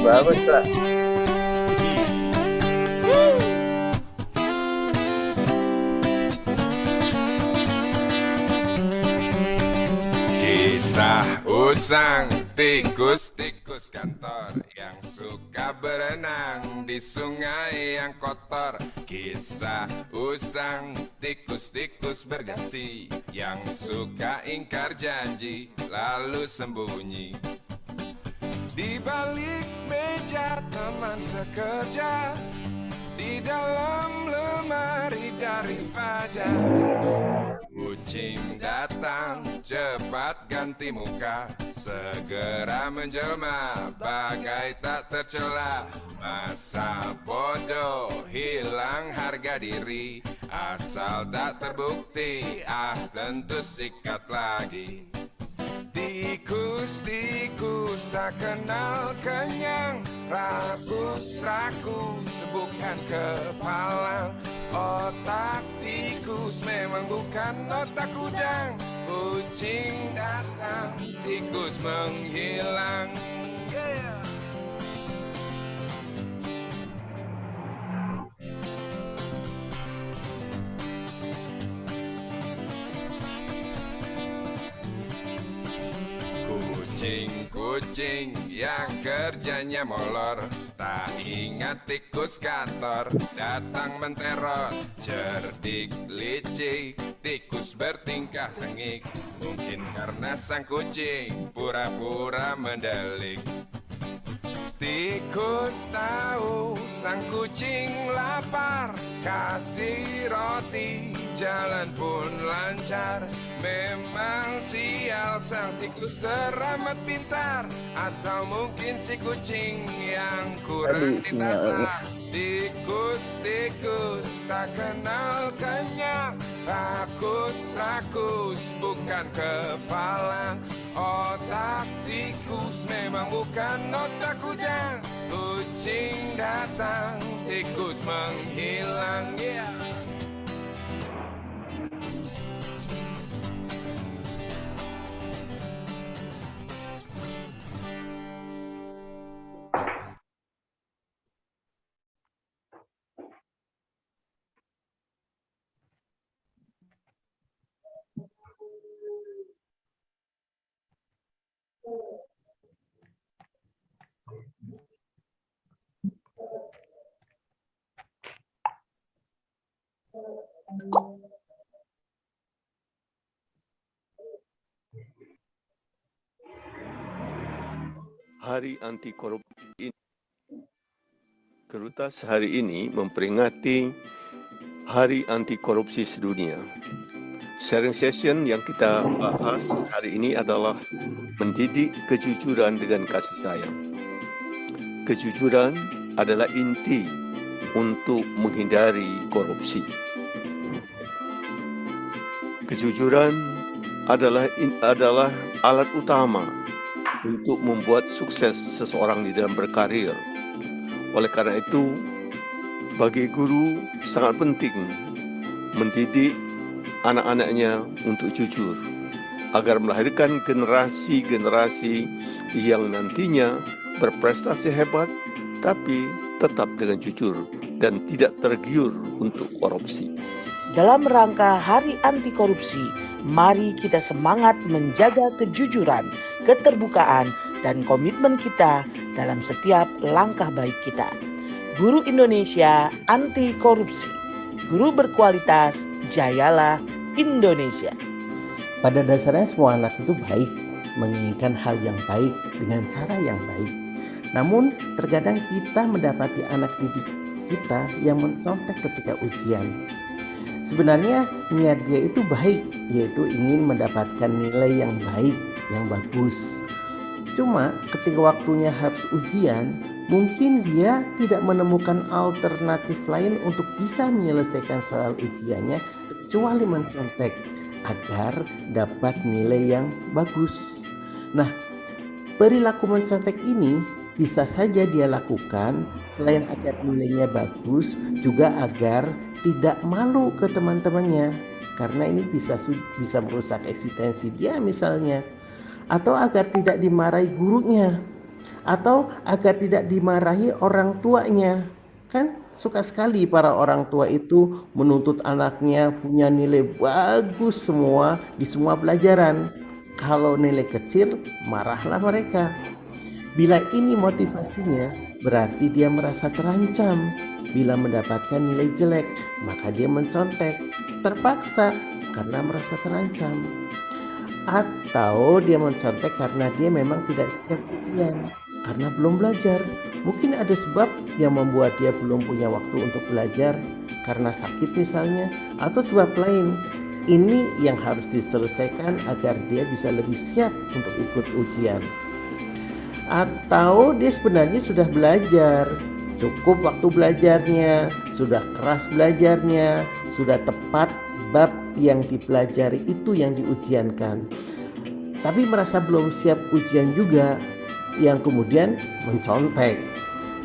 bagus Pak. Kisah usang tikus-tikus kantor yang suka berenang di sungai yang kotor. Kisah usang tikus-tikus bergasi yang suka ingkar janji lalu sembunyi di balik meja teman sekerja, di dalam lemari dari pajak. Kucing datang cepat ganti muka, segera menjelma bagai tak tercela. Masa bodoh hilang harga diri, asal tak terbukti tentu sikat lagi. Tikus-tikus tak kenal kenyang, rakus-rakus bukan kepala. Otak tikus memang bukan otak udang. Kucing datang, tikus menghilang. Yeah. Kucing yang kerjanya molor, tak ingat tikus kantor datang menteror. Cerdik licik, tikus bertingkah tengik, mungkin karena sang kucing pura-pura mendelik. Tikus tahu sang kucing lapar, kasih roti jalan pun lancar. Memang sial sang tikus teramat pintar, atau mungkin si kucing yang kurang ditata. Tikus-tikus tak kenal kenyang, rakus-rakus bukan kepala. Otak tikus memang bukan otak udang. Kucing datang, tikus menghilang. Yeah. Hari Anti Korupsi ini, Kerutas hari ini memperingati Hari Anti Korupsi Sedunia. Sharing session yang kita bahas hari ini adalah mendidik kejujuran dengan kasih sayang. Kejujuran adalah inti untuk menghindari korupsi. Kejujuran adalah alat utama untuk membuat sukses seseorang di dalam berkarir. Oleh karena itu, bagi guru sangat penting mendidik anak-anaknya untuk jujur, agar melahirkan generasi-generasi yang nantinya berprestasi hebat, tapi tetap dengan jujur dan tidak tergiur untuk korupsi. Dalam rangka Hari Anti Korupsi, mari kita semangat menjaga kejujuran, keterbukaan, dan komitmen kita dalam setiap langkah baik kita. Guru Indonesia Anti Korupsi, guru berkualitas, jayalah Indonesia. Pada dasarnya semua anak itu baik, menginginkan hal yang baik dengan cara yang baik. Namun terkadang kita mendapati anak didik kita yang mencontek ketika ujian. Sebenarnya niat dia itu baik, yaitu ingin mendapatkan nilai yang baik, yang bagus. Cuma ketika waktunya harus ujian, mungkin dia tidak menemukan alternatif lain untuk bisa menyelesaikan soal ujiannya kecuali mencontek agar dapat nilai yang bagus. Nah, perilaku mencontek ini bisa saja dia lakukan selain agar nilainya bagus, juga agar tidak malu ke teman-temannya, karena ini bisa merusak eksistensi dia misalnya, atau agar tidak dimarahi gurunya, atau agar tidak dimarahi orang tuanya. Kan suka sekali para orang tua itu menuntut anaknya punya nilai bagus semua di semua pelajaran. Kalau nilai kecil, marahlah mereka. Bila ini motivasinya, berarti dia merasa terancam. Bila mendapatkan nilai jelek, maka dia mencontek, terpaksa karena merasa terancam. Atau dia mencontek karena dia memang tidak siap ujian, karena belum belajar. Mungkin ada sebab yang membuat dia belum punya waktu untuk belajar, karena sakit misalnya, atau sebab lain. Ini yang harus diselesaikan agar dia bisa lebih siap untuk ikut ujian. Atau dia sebenarnya sudah belajar, cukup waktu belajarnya, sudah keras belajarnya, sudah tepat bab yang dipelajari itu yang diujiankan, tapi merasa belum siap ujian juga, yang kemudian mencontek.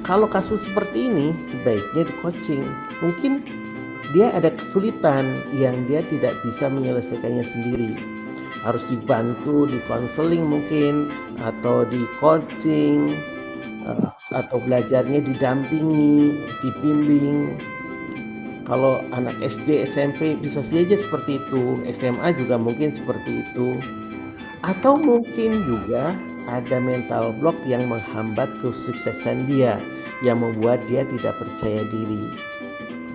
Kalau kasus seperti ini sebaiknya di coaching. Mungkin dia ada kesulitan yang dia tidak bisa menyelesaikannya sendiri, harus dibantu, di konseling mungkin, atau di coaching, atau belajarnya didampingi, dibimbing. Kalau anak SD, SMP bisa saja seperti itu, SMA juga mungkin seperti itu. Atau mungkin juga ada mental block yang menghambat kesuksesan dia, yang membuat dia tidak percaya diri.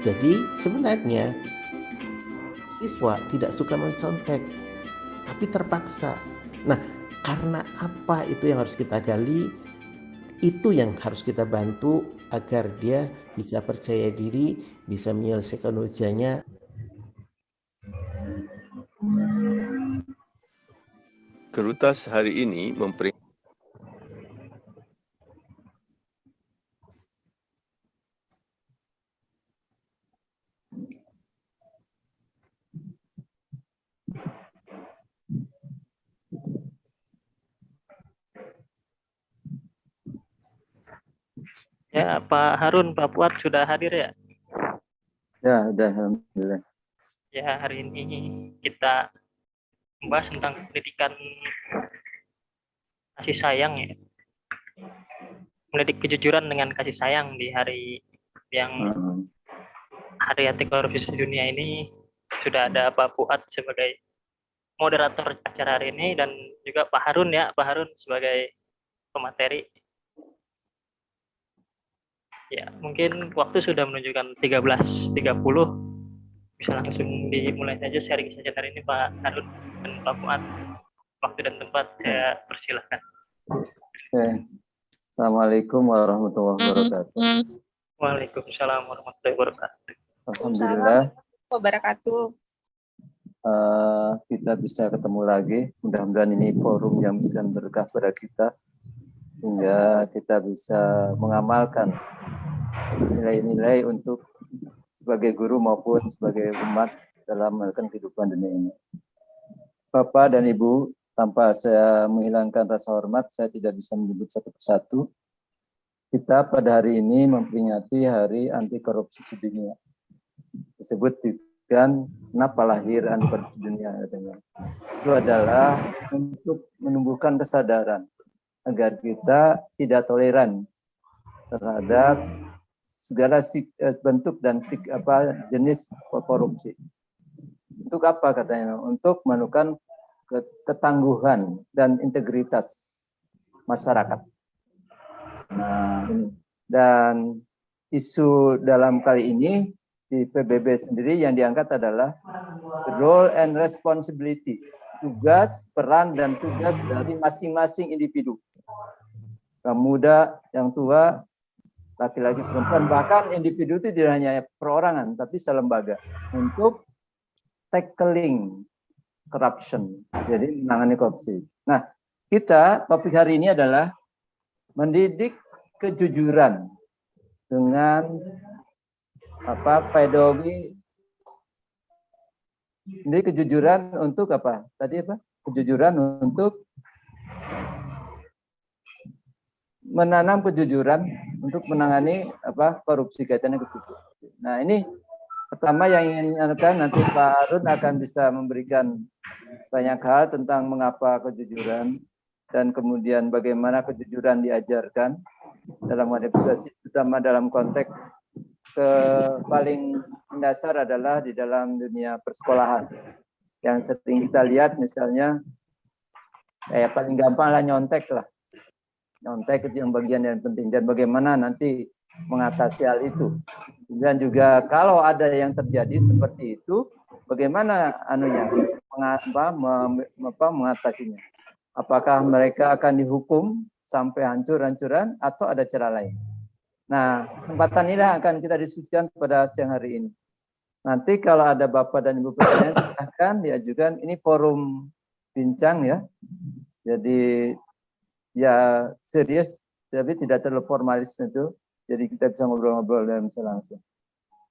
Jadi sebenarnya siswa tidak suka mencontek, tapi terpaksa. Nah, karena apa itu yang harus kita gali, itu yang harus kita bantu agar dia bisa percaya diri, bisa menyelesaikan ujiannya. Kerutas hari ini memperingati Ya, Pak Harun, Pak Fuad sudah hadir ya? Ya, udah, alhamdulillah. Ya, hari ini kita membahas tentang pendidikan kasih sayang ya. Mendidik kejujuran dengan kasih sayang di hari yang Hari Anti Korupsi Sedunia ini. Sudah ada Pak Fuad sebagai moderator acara hari ini dan juga Pak Harun ya, Pak Harun sebagai pemateri. Ya, mungkin waktu sudah menunjukkan 13.30. Bisa langsung dimulai saja sharing saja hari ini Pak Harun dan Pak Fuad. Waktu dan tempat saya persilahkan. Oke. Assalamualaikum warahmatullahi wabarakatuh. Waalaikumsalam warahmatullahi wabarakatuh. Alhamdulillah wabarakatuh. Kita bisa ketemu lagi. Mudah-mudahan ini forum yang bisa berkah pada kita, sehingga kita bisa mengamalkan nilai-nilai untuk sebagai guru maupun sebagai umat dalam melakukan kehidupan dunia ini. Bapak dan Ibu, tanpa saya menghilangkan rasa hormat, saya tidak bisa menyebut satu persatu. Kita pada hari ini memperingati Hari Anti Korupsi Sedunia. Disebut dengan kenapa lahir Anti Korupsi Dunia. Itu adalah untuk menumbuhkan kesadaran agar kita tidak toleran terhadap segala bentuk dan jenis korupsi. Untuk apa katanya? Untuk menunjukkan ketangguhan dan integritas masyarakat. Nah, ini. Dan isu dalam kali ini di PBB sendiri yang diangkat adalah role and responsibility, tugas, peran dan tugas dari masing-masing individu. Yang muda, yang tua, laki-laki, perempuan, bahkan individu itu tidak hanya perorangan, tapi selembaga untuk tackling corruption, jadi menangani korupsi. Nah, topik hari ini adalah mendidik kejujuran dengan pedagogi. Ini kejujuran untuk apa? Tadi apa? Kejujuran untuk menanam kejujuran untuk menangani korupsi, kaitannya ke situ. Nah, ini pertama yang ingin nanti Pak Harun akan bisa memberikan banyak hal tentang mengapa kejujuran dan kemudian bagaimana kejujuran diajarkan dalam manifestasi, terutama dalam konteks paling mendasar adalah di dalam dunia persekolahan. Yang sering kita lihat misalnya, paling gampang lah nyontek lah. Nyontek itu yang bagian yang penting, dan bagaimana nanti mengatasi hal itu. Dan juga kalau ada yang terjadi seperti itu, bagaimana mengatasinya? Apakah mereka akan dihukum sampai hancur-hancuran atau ada cara lain? Nah, kesempatan ini akan kita diskusikan pada siang hari ini. Nanti kalau ada Bapak dan Ibu pertanyaan, akan diajukan. Ini forum bincang ya. Jadi ya serius, tapi tidak terlalu formalis tentu. Jadi kita bisa ngobrol-ngobrol dan bisa langsung.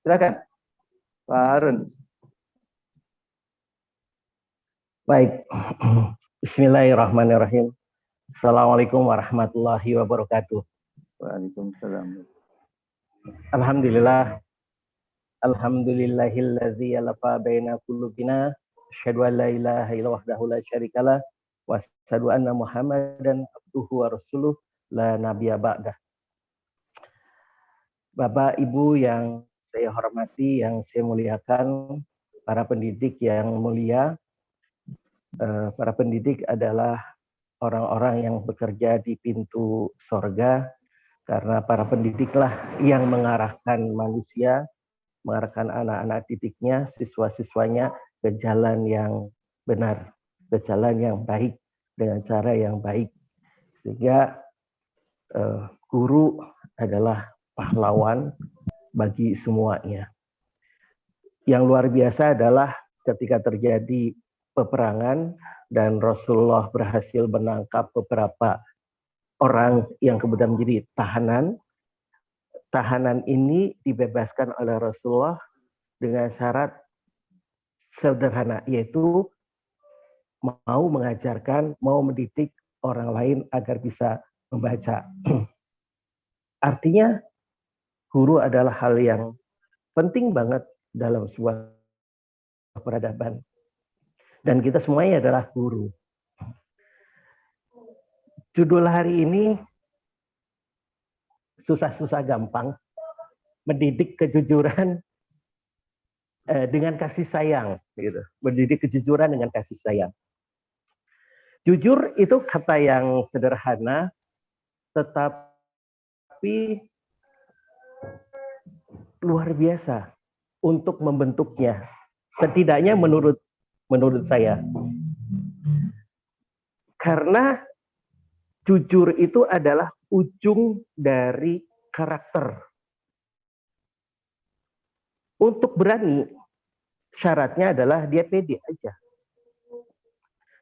Silakan, Pak Harun. Baik. Bismillahirrahmanirrahim. Assalamualaikum warahmatullahi wabarakatuh. Waalaikumsalam. Alhamdulillah. Alhamdulillahilladzi alafa baina qulubina. Asyhadu an la ilaha illallah wahdahu la syarikalah wa asyhadu anna Muhammadan abduhu wa rasuluh la nabiyya ba'dah. Bapak Ibu yang saya hormati, yang saya muliakan, para pendidik yang mulia. Para pendidik adalah orang-orang yang bekerja di pintu sorga, karena para pendidiklah yang mengarahkan manusia, mengarahkan anak-anak didiknya, siswa-siswanya ke jalan yang benar, ke jalan yang baik, dengan cara yang baik. Sehingga guru adalah pahlawan bagi semuanya. Yang luar biasa adalah ketika terjadi peperangan dan Rasulullah berhasil menangkap beberapa orang yang kemudian menjadi tahanan. Tahanan ini dibebaskan oleh Rasulullah dengan syarat sederhana, yaitu mau mengajarkan, mau mendidik orang lain agar bisa membaca. Artinya, guru adalah hal yang penting banget dalam sebuah peradaban. Dan kita semuanya adalah guru. Judul hari ini susah-susah gampang, mendidik kejujuran dengan kasih sayang, gitu. Mendidik kejujuran dengan kasih sayang. Jujur itu kata yang sederhana, tetapi luar biasa untuk membentuknya. Setidaknya menurut saya. Karena jujur itu adalah ujung dari karakter. Untuk berani, syaratnya adalah dia pede aja.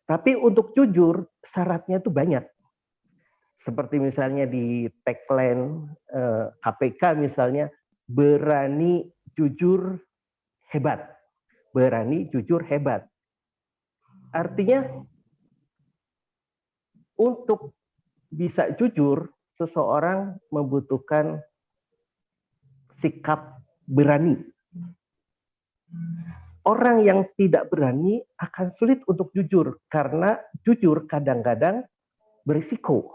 Tapi untuk jujur, syaratnya itu banyak. Seperti misalnya di tagline KPK misalnya, berani, jujur, hebat. Berani, jujur, hebat. Artinya, untuk bisa jujur, seseorang membutuhkan sikap berani. Orang yang tidak berani akan sulit untuk jujur, karena jujur kadang-kadang berisiko.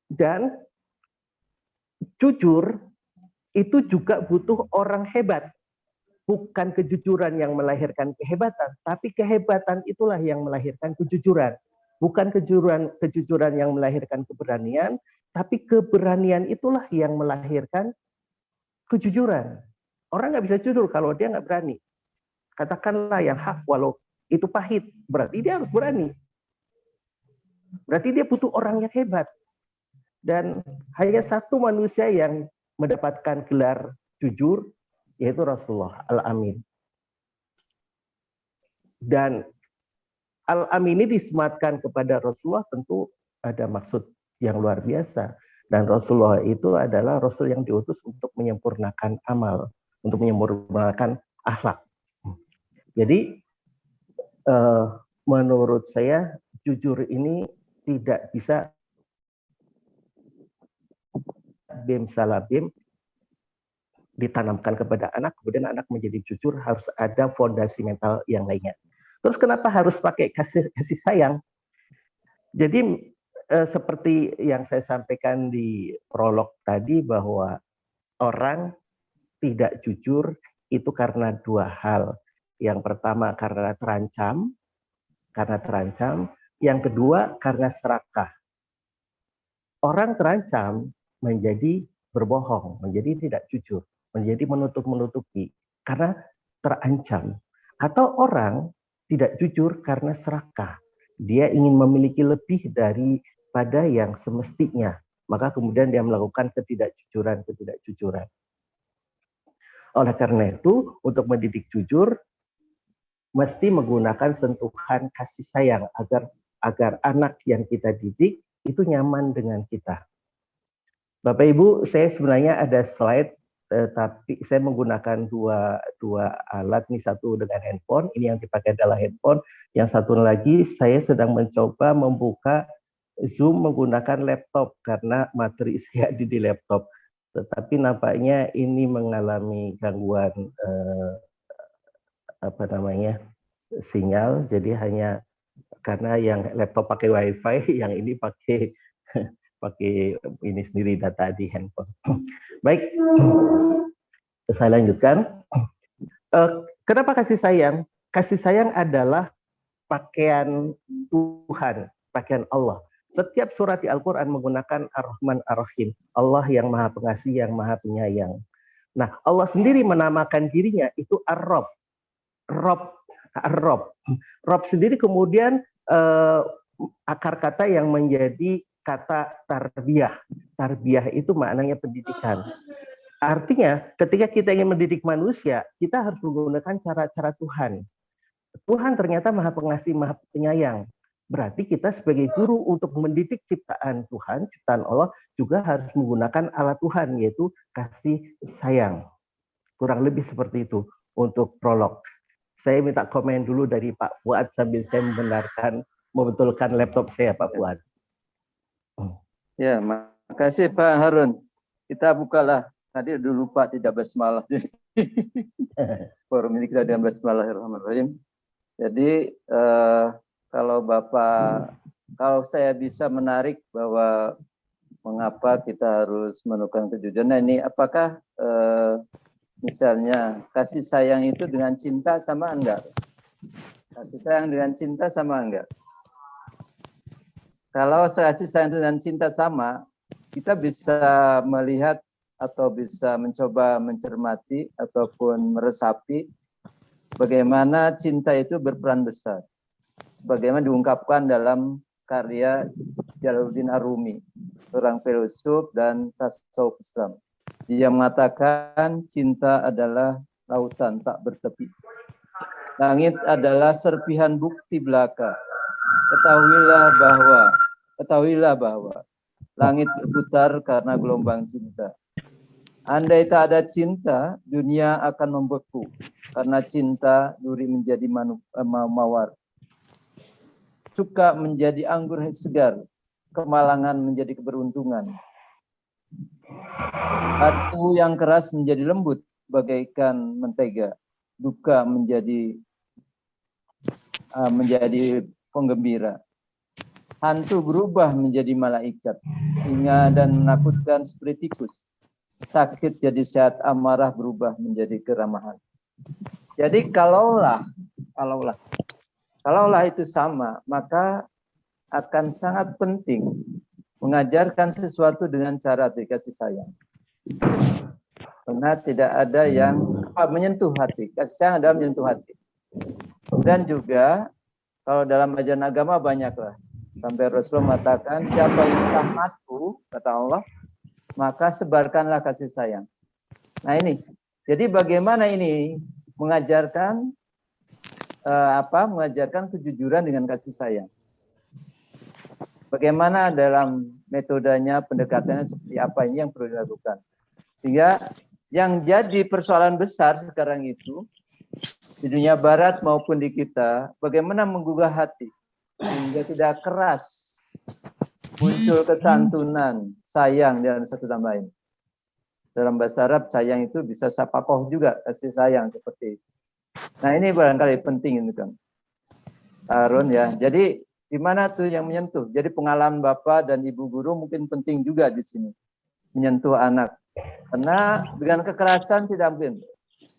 Dan jujur itu juga butuh orang hebat. Bukan kejujuran yang melahirkan kehebatan, tapi kehebatan itulah yang melahirkan kejujuran. Bukan kejujuran yang melahirkan keberanian, tapi keberanian itulah yang melahirkan kejujuran. Orang nggak bisa jujur kalau dia nggak berani. Katakanlah yang hak walau itu pahit, berarti dia harus berani. Berarti dia butuh orang yang hebat. Dan hanya satu manusia yang mendapatkan gelar jujur, yaitu Rasulullah Al-Amin. Dan Al-Amin ini disematkan kepada Rasulullah tentu ada maksud yang luar biasa. Dan Rasulullah itu adalah Rasul yang diutus untuk menyempurnakan amal, untuk menyempurnakan akhlak. Jadi menurut saya jujur ini tidak bisa bim salah bim ditanamkan kepada anak, kemudian anak menjadi jujur, harus ada fondasi mental yang lainnya. Terus kenapa harus pakai kasih sayang? Jadi seperti yang saya sampaikan di prolog tadi, bahwa orang tidak jujur itu karena dua hal. Yang pertama karena terancam. Yang kedua karena serakah. Orang terancam menjadi berbohong, menjadi tidak jujur, menjadi menutup-nutupi karena terancam. Atau orang tidak jujur karena serakah. Dia ingin memiliki lebih daripada yang semestinya. Maka kemudian dia melakukan ketidakjujuran. Oleh karena itu, untuk mendidik jujur, mesti menggunakan sentuhan kasih sayang agar anak yang kita didik itu nyaman dengan kita. Bapak Ibu, saya sebenarnya ada slide, tapi saya menggunakan dua alat, nih, satu dengan handphone, ini yang dipakai adalah handphone, yang satu lagi saya sedang mencoba membuka Zoom menggunakan laptop karena materi saya di laptop, tetapi nampaknya ini mengalami gangguan sinyal, jadi hanya karena yang laptop pakai WiFi, yang ini pakai ini sendiri, data di handphone. Baik, saya lanjutkan. Kenapa kasih sayang? Kasih sayang adalah pakaian Tuhan, pakaian Allah. Setiap surat di Al-Quran menggunakan Ar-Rahman Ar-Rahim, Allah yang Maha Pengasih, yang Maha Penyayang. Nah, Allah sendiri menamakan dirinya itu Ar-Rob. Rob sendiri kemudian akar kata yang menjadi kata tarbiyah. Tarbiyah itu maknanya pendidikan. Artinya ketika kita ingin mendidik manusia, kita harus menggunakan cara-cara Tuhan. Tuhan ternyata Maha Pengasih, Maha Penyayang. Berarti kita sebagai guru untuk mendidik ciptaan Tuhan, ciptaan Allah, juga harus menggunakan alat Tuhan, yaitu kasih sayang. Kurang lebih seperti itu untuk prolog. Saya minta komen dulu dari Pak Fuad sambil saya membetulkan laptop saya, Pak Fuad. Ya, makasih Pak Harun. Kita bukalah. Tadi udah lupa tidak basmalah. Forum ini kita dengan Bismillahirrahmanirrahim. Jadi kalau saya bisa menarik bahwa mengapa kita harus menemukan kejujuran. Nah, ini apakah misalnya kasih sayang itu dengan cinta sama enggak? Kasih sayang dengan cinta sama enggak? Kalau kasih sayang dengan cinta sama, kita bisa melihat atau bisa mencoba mencermati ataupun meresapi bagaimana cinta itu berperan besar. Sebagaimana diungkapkan dalam karya Jalaluddin Ar-Rumi, seorang filosof dan tasawuf Islam. Dia mengatakan cinta adalah lautan tak bertepi. Langit adalah serpihan bukti belaka. Ketahuilah bahwa langit berputar karena gelombang cinta. Andai tak ada cinta, dunia akan membeku. Karena cinta, duri menjadi mawar. Cuka menjadi anggur segar. Kemalangan menjadi keberuntungan. Batu yang keras menjadi lembut, bagaikan mentega. Duka menjadi penggembira. Hantu berubah menjadi malaikat. Singa dan menakutkan seperti tikus. Sakit jadi sehat, amarah berubah menjadi keramahan. Jadi kalaulah itu sama, maka akan sangat penting mengajarkan sesuatu dengan cara dikasih sayang. Karena tidak ada yang menyentuh hati. Kasih sayang adalah menyentuh hati. Dan juga kalau dalam ajaran agama banyaklah. Sampai Rasulullah mengatakan, siapa yang rahmatku, kata Allah, maka sebarkanlah kasih sayang. Nah ini, jadi bagaimana ini mengajarkan kejujuran dengan kasih sayang. Bagaimana dalam metodenya, pendekatannya seperti apa, ini yang perlu dilakukan. Sehingga yang jadi persoalan besar sekarang itu di dunia barat maupun di kita, bagaimana menggugah hati sehingga tidak keras, muncul kesantunan, sayang dan satu sama lain. Dalam bahasa Arab sayang itu bisa sapakoh juga, kasih sayang seperti itu. Nah ini barangkali penting ini kan. Arun ya. Jadi di mana tuh yang menyentuh? Jadi pengalaman Bapak dan Ibu guru mungkin penting juga di sini. Menyentuh anak. Karena dengan kekerasan tidak mungkin.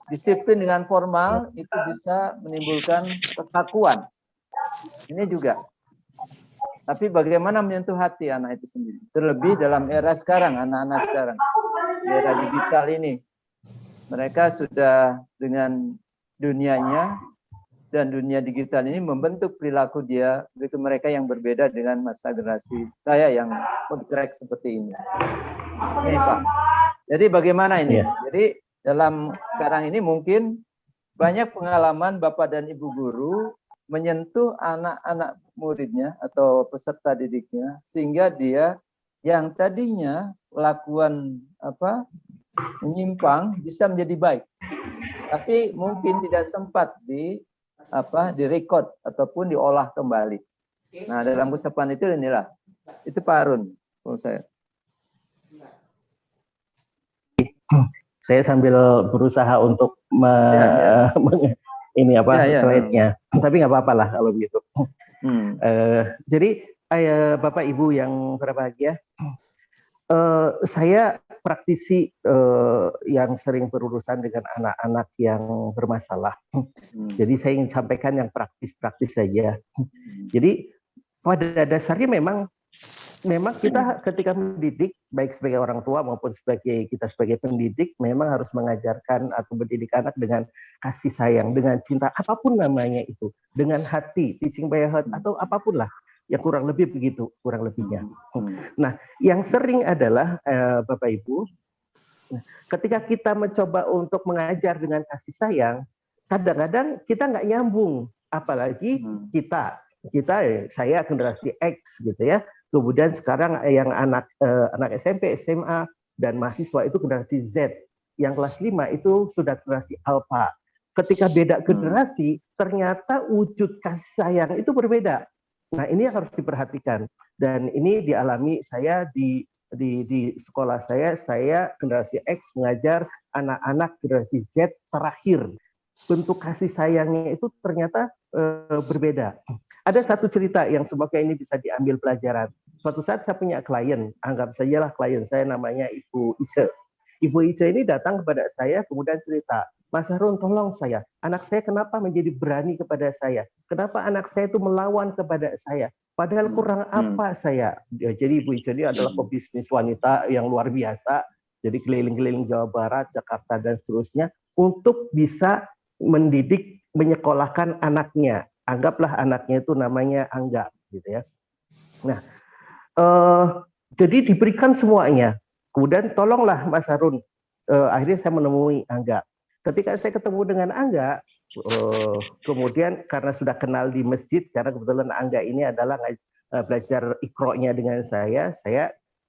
Disiplin dengan formal itu bisa menimbulkan kekakuan. Ini juga. Tapi bagaimana menyentuh hati anak itu sendiri? Terlebih dalam era sekarang, anak-anak sekarang. Di era digital ini. Mereka sudah dengan dunianya dan dunia digital ini membentuk perilaku dia, begitu mereka yang berbeda dengan masa generasi saya yang on-track seperti ini. Ini Pak. Jadi bagaimana ini? Jadi dalam sekarang ini mungkin banyak pengalaman Bapak dan Ibu guru menyentuh anak-anak muridnya atau peserta didiknya sehingga dia yang tadinya melakukan menyimpang bisa menjadi baik. Tapi mungkin tidak sempat direkod ataupun diolah kembali. Nah, dalam ucapan itu inilah. Itu Pak Arun menurut saya. Saya sambil berusaha untuk slide-nya. Tapi nggak apa-apa lah kalau begitu. Jadi Bapak Ibu yang berbahagia, saya praktisi yang sering berurusan dengan anak-anak yang bermasalah. Jadi saya ingin sampaikan yang praktis-praktis saja. Jadi pada dasarnya memang kita ketika mendidik, baik sebagai orang tua maupun kita sebagai pendidik, memang harus mengajarkan atau mendidik anak dengan kasih sayang, dengan cinta, apapun namanya itu, dengan hati, teaching by heart, atau apapun lah, ya kurang lebih begitu, kurang lebihnya. Nah, yang sering adalah Bapak Ibu, ketika kita mencoba untuk mengajar dengan kasih sayang, kadang-kadang kita nggak nyambung, apalagi saya generasi X gitu ya. Kemudian sekarang yang anak SMP, SMA, dan mahasiswa itu generasi Z. Yang kelas 5 itu sudah generasi Alpha. Ketika beda generasi, ternyata wujud kasih sayang itu berbeda. Nah, ini yang harus diperhatikan. Dan ini dialami saya di sekolah saya generasi X mengajar anak-anak generasi Z terakhir. Bentuk kasih sayangnya itu ternyata berbeda. Ada satu cerita yang semoga ini bisa diambil pelajaran. Suatu saat saya punya klien, anggap sajalah klien saya namanya Ibu Ice. Ibu Ice ini datang kepada saya kemudian cerita, Mas Harun tolong saya, anak saya kenapa menjadi berani kepada saya? Kenapa anak saya itu melawan kepada saya? Padahal kurang apa saya? Jadi Ibu Ice ini adalah pebisnis wanita yang luar biasa. Jadi keliling-keliling Jawa Barat, Jakarta, dan seterusnya untuk bisa mendidik, menyekolahkan anaknya. Anggaplah anaknya itu namanya Angga, gitu ya. Nah, jadi diberikan semuanya. Kemudian tolonglah Mas Harun. Akhirnya saya menemui Angga. Ketika saya ketemu dengan Angga, kemudian karena sudah kenal di masjid, karena kebetulan Angga ini adalah belajar Iqra-nya dengan saya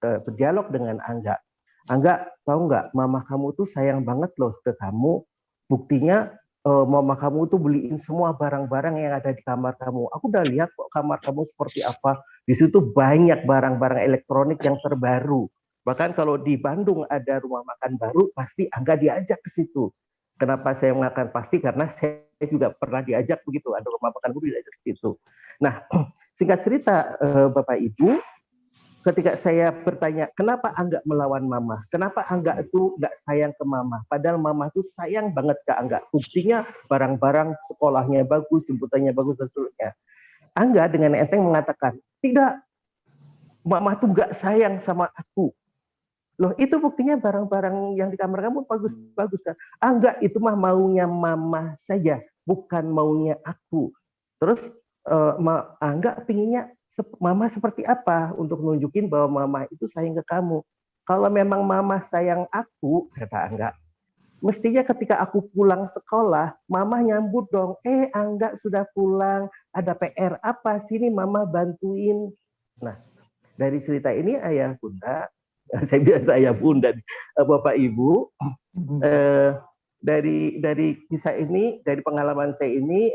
berdialog dengan Angga. Angga, tahu nggak, mama kamu tuh sayang banget loh ke kamu. Buktinya mama kamu tuh beliin semua barang-barang yang ada di kamar kamu. Aku udah lihat kok kamar kamu seperti apa. Di situ banyak barang-barang elektronik yang terbaru. Bahkan kalau di Bandung ada rumah makan baru, pasti Angga diajak ke situ. Kenapa saya mengatakan pasti? Karena saya juga pernah diajak begitu. Ada rumah makan baru diajak ke situ. Nah, singkat cerita Bapak Ibu, ketika saya bertanya, kenapa Angga melawan mama? Kenapa Angga itu nggak sayang ke mama? Padahal mama itu sayang banget ke Angga. Buktinya barang-barang sekolahnya bagus, jemputannya bagus, dan seterusnya. Angga dengan enteng mengatakan, tidak, mama tuh nggak sayang sama aku. Loh, itu buktinya barang-barang yang di kamar kamu bagus kan? Angga itu mah maunya mama saja, bukan maunya aku. Terus Angga pinginnya mama seperti apa untuk nunjukin bahwa mama itu sayang ke kamu. Kalau memang mama sayang aku, kata Angga, mestinya ketika aku pulang sekolah, mama nyambut dong. Angga sudah pulang, ada PR apa? Sini mama bantuin. Nah, dari cerita ini ayah bunda, saya biasa ayah bunda, Bapak Ibu, dari kisah ini, dari pengalaman saya ini,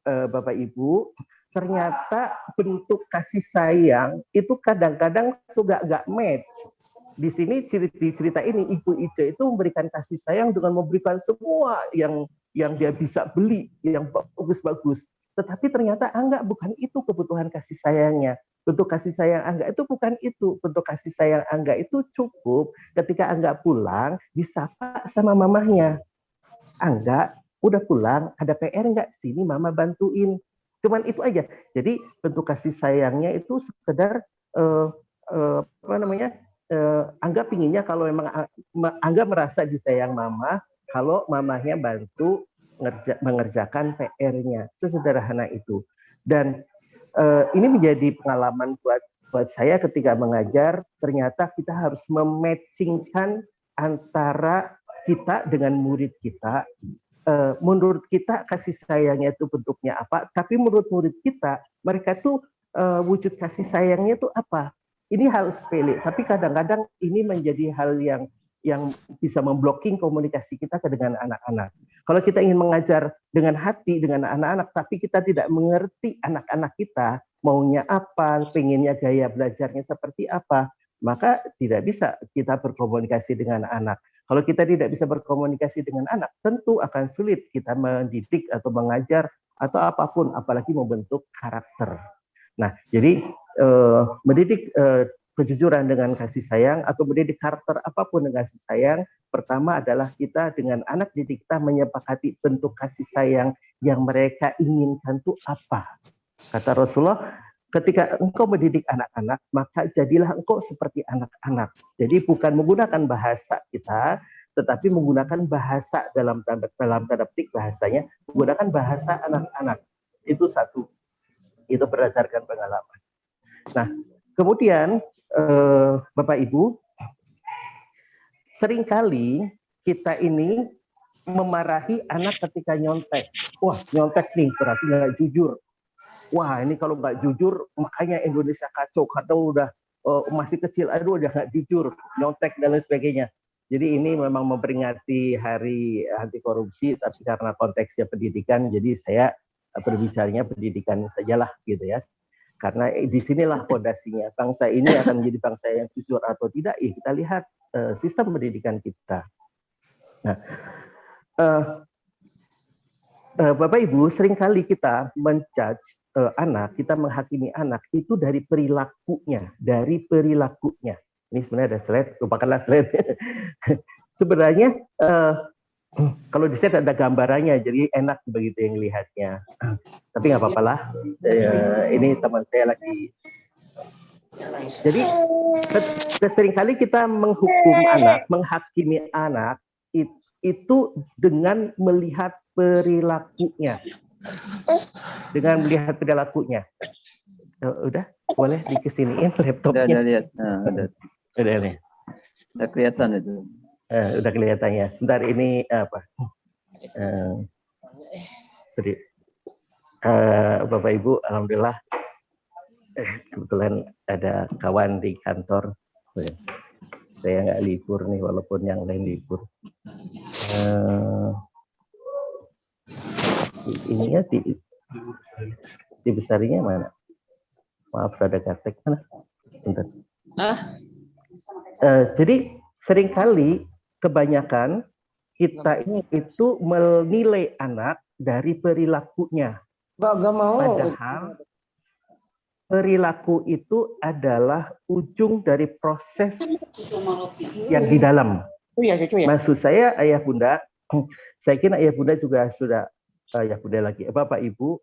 Bapak Ibu, ternyata bentuk kasih sayang itu kadang-kadang suka nggak match. Di sini di cerita ini Ibu Ice itu memberikan kasih sayang dengan memberikan semua yang dia bisa beli, yang bagus-bagus. Tetapi ternyata Angga bukan itu kebutuhan kasih sayangnya. Bentuk kasih sayang Angga itu bukan itu. Bentuk kasih sayang Angga itu cukup ketika Angga pulang disapa sama mamahnya. Angga, udah pulang, ada PR nggak? Sini mama bantuin. Cuman itu aja. Jadi bentuk kasih sayangnya itu sekedar Angga pinginnya kalau memang Angga merasa disayang mama, kalau mamahnya bantu mengerjakan PR-nya, sesederhana itu. Dan ini menjadi pengalaman buat saya ketika mengajar. Ternyata kita harus mematchingkan antara kita dengan murid kita. Menurut kita kasih sayangnya itu bentuknya apa, tapi menurut murid kita mereka tuh wujud kasih sayangnya itu apa. Ini hal sepele, tapi kadang-kadang ini menjadi hal yang bisa memblocking komunikasi kita dengan anak-anak. Kalau kita ingin mengajar dengan hati dengan anak-anak, tapi kita tidak mengerti anak-anak kita maunya apa, pengennya gaya belajarnya seperti apa, maka tidak bisa kita berkomunikasi dengan anak. Kalau kita tidak bisa berkomunikasi dengan anak, tentu akan sulit kita mendidik atau mengajar atau apapun, apalagi membentuk karakter. Nah, jadi mendidik kejujuran dengan kasih sayang atau mendidik karakter apapun dengan kasih sayang, pertama adalah kita dengan anak didik kita menyepakati bentuk kasih sayang yang mereka inginkan itu apa. Kata Rasulullah, ketika engkau mendidik anak-anak, maka jadilah engkau seperti anak-anak. Jadi bukan menggunakan bahasa kita, tetapi menggunakan bahasa dalam tanda petik bahasanya, menggunakan bahasa anak-anak. Itu satu. Itu berdasarkan pengalaman. Nah, kemudian Bapak Ibu, seringkali kita ini memarahi anak ketika nyontek. Wah, nyontek nih berarti nggak jujur. Wah, ini kalau nggak jujur, makanya Indonesia kacau. Karena udah masih kecil, aduh udah nggak jujur, nyontek dan lain sebagainya. Jadi ini memang memperingati Hari Anti Korupsi, tapi karena konteksnya pendidikan, jadi saya berbicaranya pendidikan sajalah gitu ya. Karena disinilah fondasinya. Bangsa ini akan menjadi bangsa yang jujur atau tidak, kita lihat sistem pendidikan kita. Nah, Bapak Ibu, seringkali kita menjudge anak, kita menghakimi anak itu dari perilakunya, Ini sebenarnya ada slide, lupakanlah slide. Sebenarnya kalau di slide ada gambarannya, jadi enak begitu yang lihatnya. Tapi nggak apa-apa lah. Ini teman saya lagi. Jadi seringkali kita menghukum anak, menghakimi anak itu dengan melihat perilakunya. Udah, boleh dikesiniin laptopnya. Udah lihat. Nah, udah nih. Udah kelihatan itu. Udah kelihatan ya. Sebentar ini apa? Bapak Ibu, alhamdulillah kebetulan ada kawan di kantor. Saya nggak libur nih, walaupun yang lain libur. Ininya dibesarinya mana? Maaf, ada gaptek mana? Bentar. Jadi seringkali kebanyakan kita itu menilai anak dari perilakunya. Padahal perilaku itu adalah ujung dari proses yang di dalam. Maksud saya ayah bunda, saya kira ayah bunda juga sudah ayah bunda lagi, Bapak Ibu,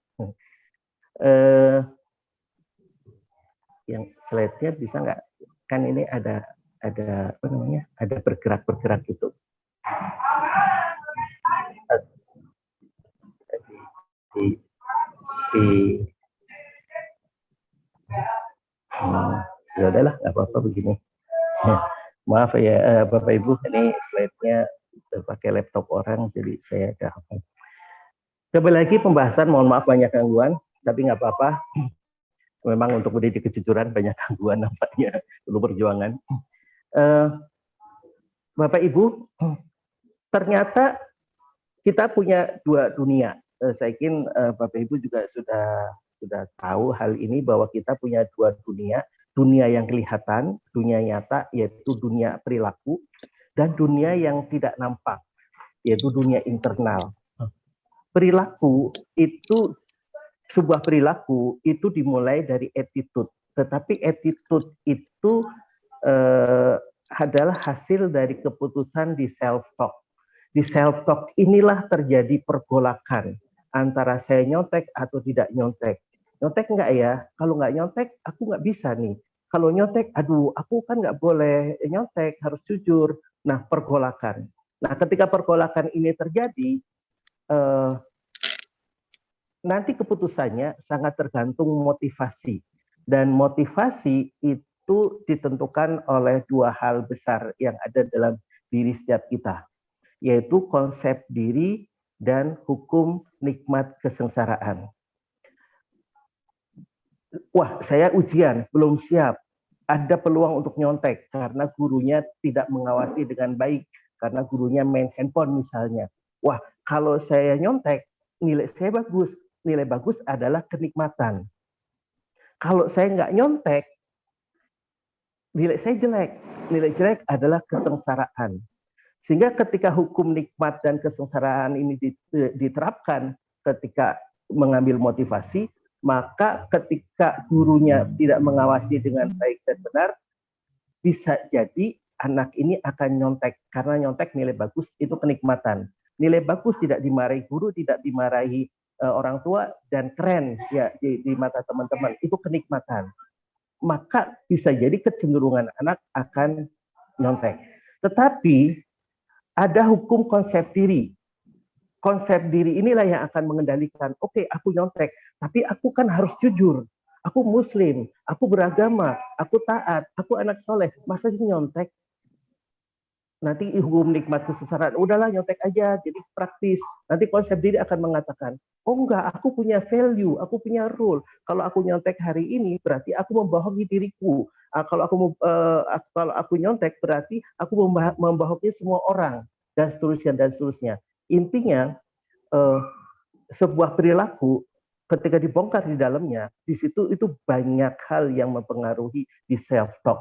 yang slide-nya bisa nggak? Kan ini ada apa namanya? Ada bergerak gitu. Ya udahlah, nggak apa-apa begini. Maaf ya Bapak Ibu, ini slide-nya pakai laptop orang, jadi saya nggak hafal. Kembali lagi pembahasan, mohon maaf banyak gangguan, tapi nggak apa-apa. Memang untuk mendidik kejujuran banyak gangguan nampaknya, perlu perjuangan. Bapak Ibu, ternyata kita punya dua dunia. Saya kira Bapak Ibu juga sudah tahu hal ini, bahwa kita punya dua dunia. Dunia yang kelihatan, dunia nyata, yaitu dunia perilaku, dan dunia yang tidak nampak, yaitu dunia internal. Perilaku itu sebuah perilaku itu dimulai dari attitude, tetapi attitude itu adalah hasil dari keputusan di self-talk. Di self-talk inilah terjadi pergolakan antara saya nyontek atau tidak nyontek. Nyontek enggak ya? Kalau nggak nyontek, aku nggak bisa nih. Kalau nyontek, aduh, aku kan nggak boleh nyontek, harus jujur. Nah, pergolakan. Nah, ketika pergolakan ini terjadi, nanti keputusannya sangat tergantung motivasi. Dan motivasi itu ditentukan oleh dua hal besar yang ada dalam diri setiap kita, yaitu konsep diri dan hukum nikmat kesengsaraan. Wah, saya ujian, belum siap. Ada peluang untuk nyontek karena gurunya tidak mengawasi dengan baik, karena gurunya main handphone misalnya. Wah, kalau saya nyontek, nilai saya bagus. Nilai bagus adalah kenikmatan. Kalau saya nggak nyontek, nilai saya jelek. Nilai jelek adalah kesengsaraan. Sehingga ketika hukum nikmat dan kesengsaraan ini diterapkan ketika mengambil motivasi, maka ketika gurunya tidak mengawasi dengan baik dan benar, bisa jadi anak ini akan nyontek. Karena nyontek nilai bagus itu kenikmatan. Nilai bagus tidak dimarahi guru, tidak dimarahi orang tua, dan keren ya di mata teman-teman, itu kenikmatan. Maka bisa jadi kecenderungan anak akan nyontek. Tetapi ada hukum konsep diri. Konsep diri inilah yang akan mengendalikan, oke, aku nyontek, tapi aku kan harus jujur. Aku muslim, aku beragama, aku taat, aku anak soleh. Masa sih nyontek? Nanti hukum nikmat kesengsaraan, udahlah nyontek aja, jadi praktis. Nanti konsep diri akan mengatakan, oh enggak, aku punya value, aku punya rule. Kalau aku nyontek hari ini, berarti aku membohongi diriku. Kalau aku nyontek, berarti aku membohongi semua orang, dan seterusnya, dan seterusnya. Intinya, sebuah perilaku ketika dibongkar di dalamnya, di situ itu banyak hal yang mempengaruhi di self-talk.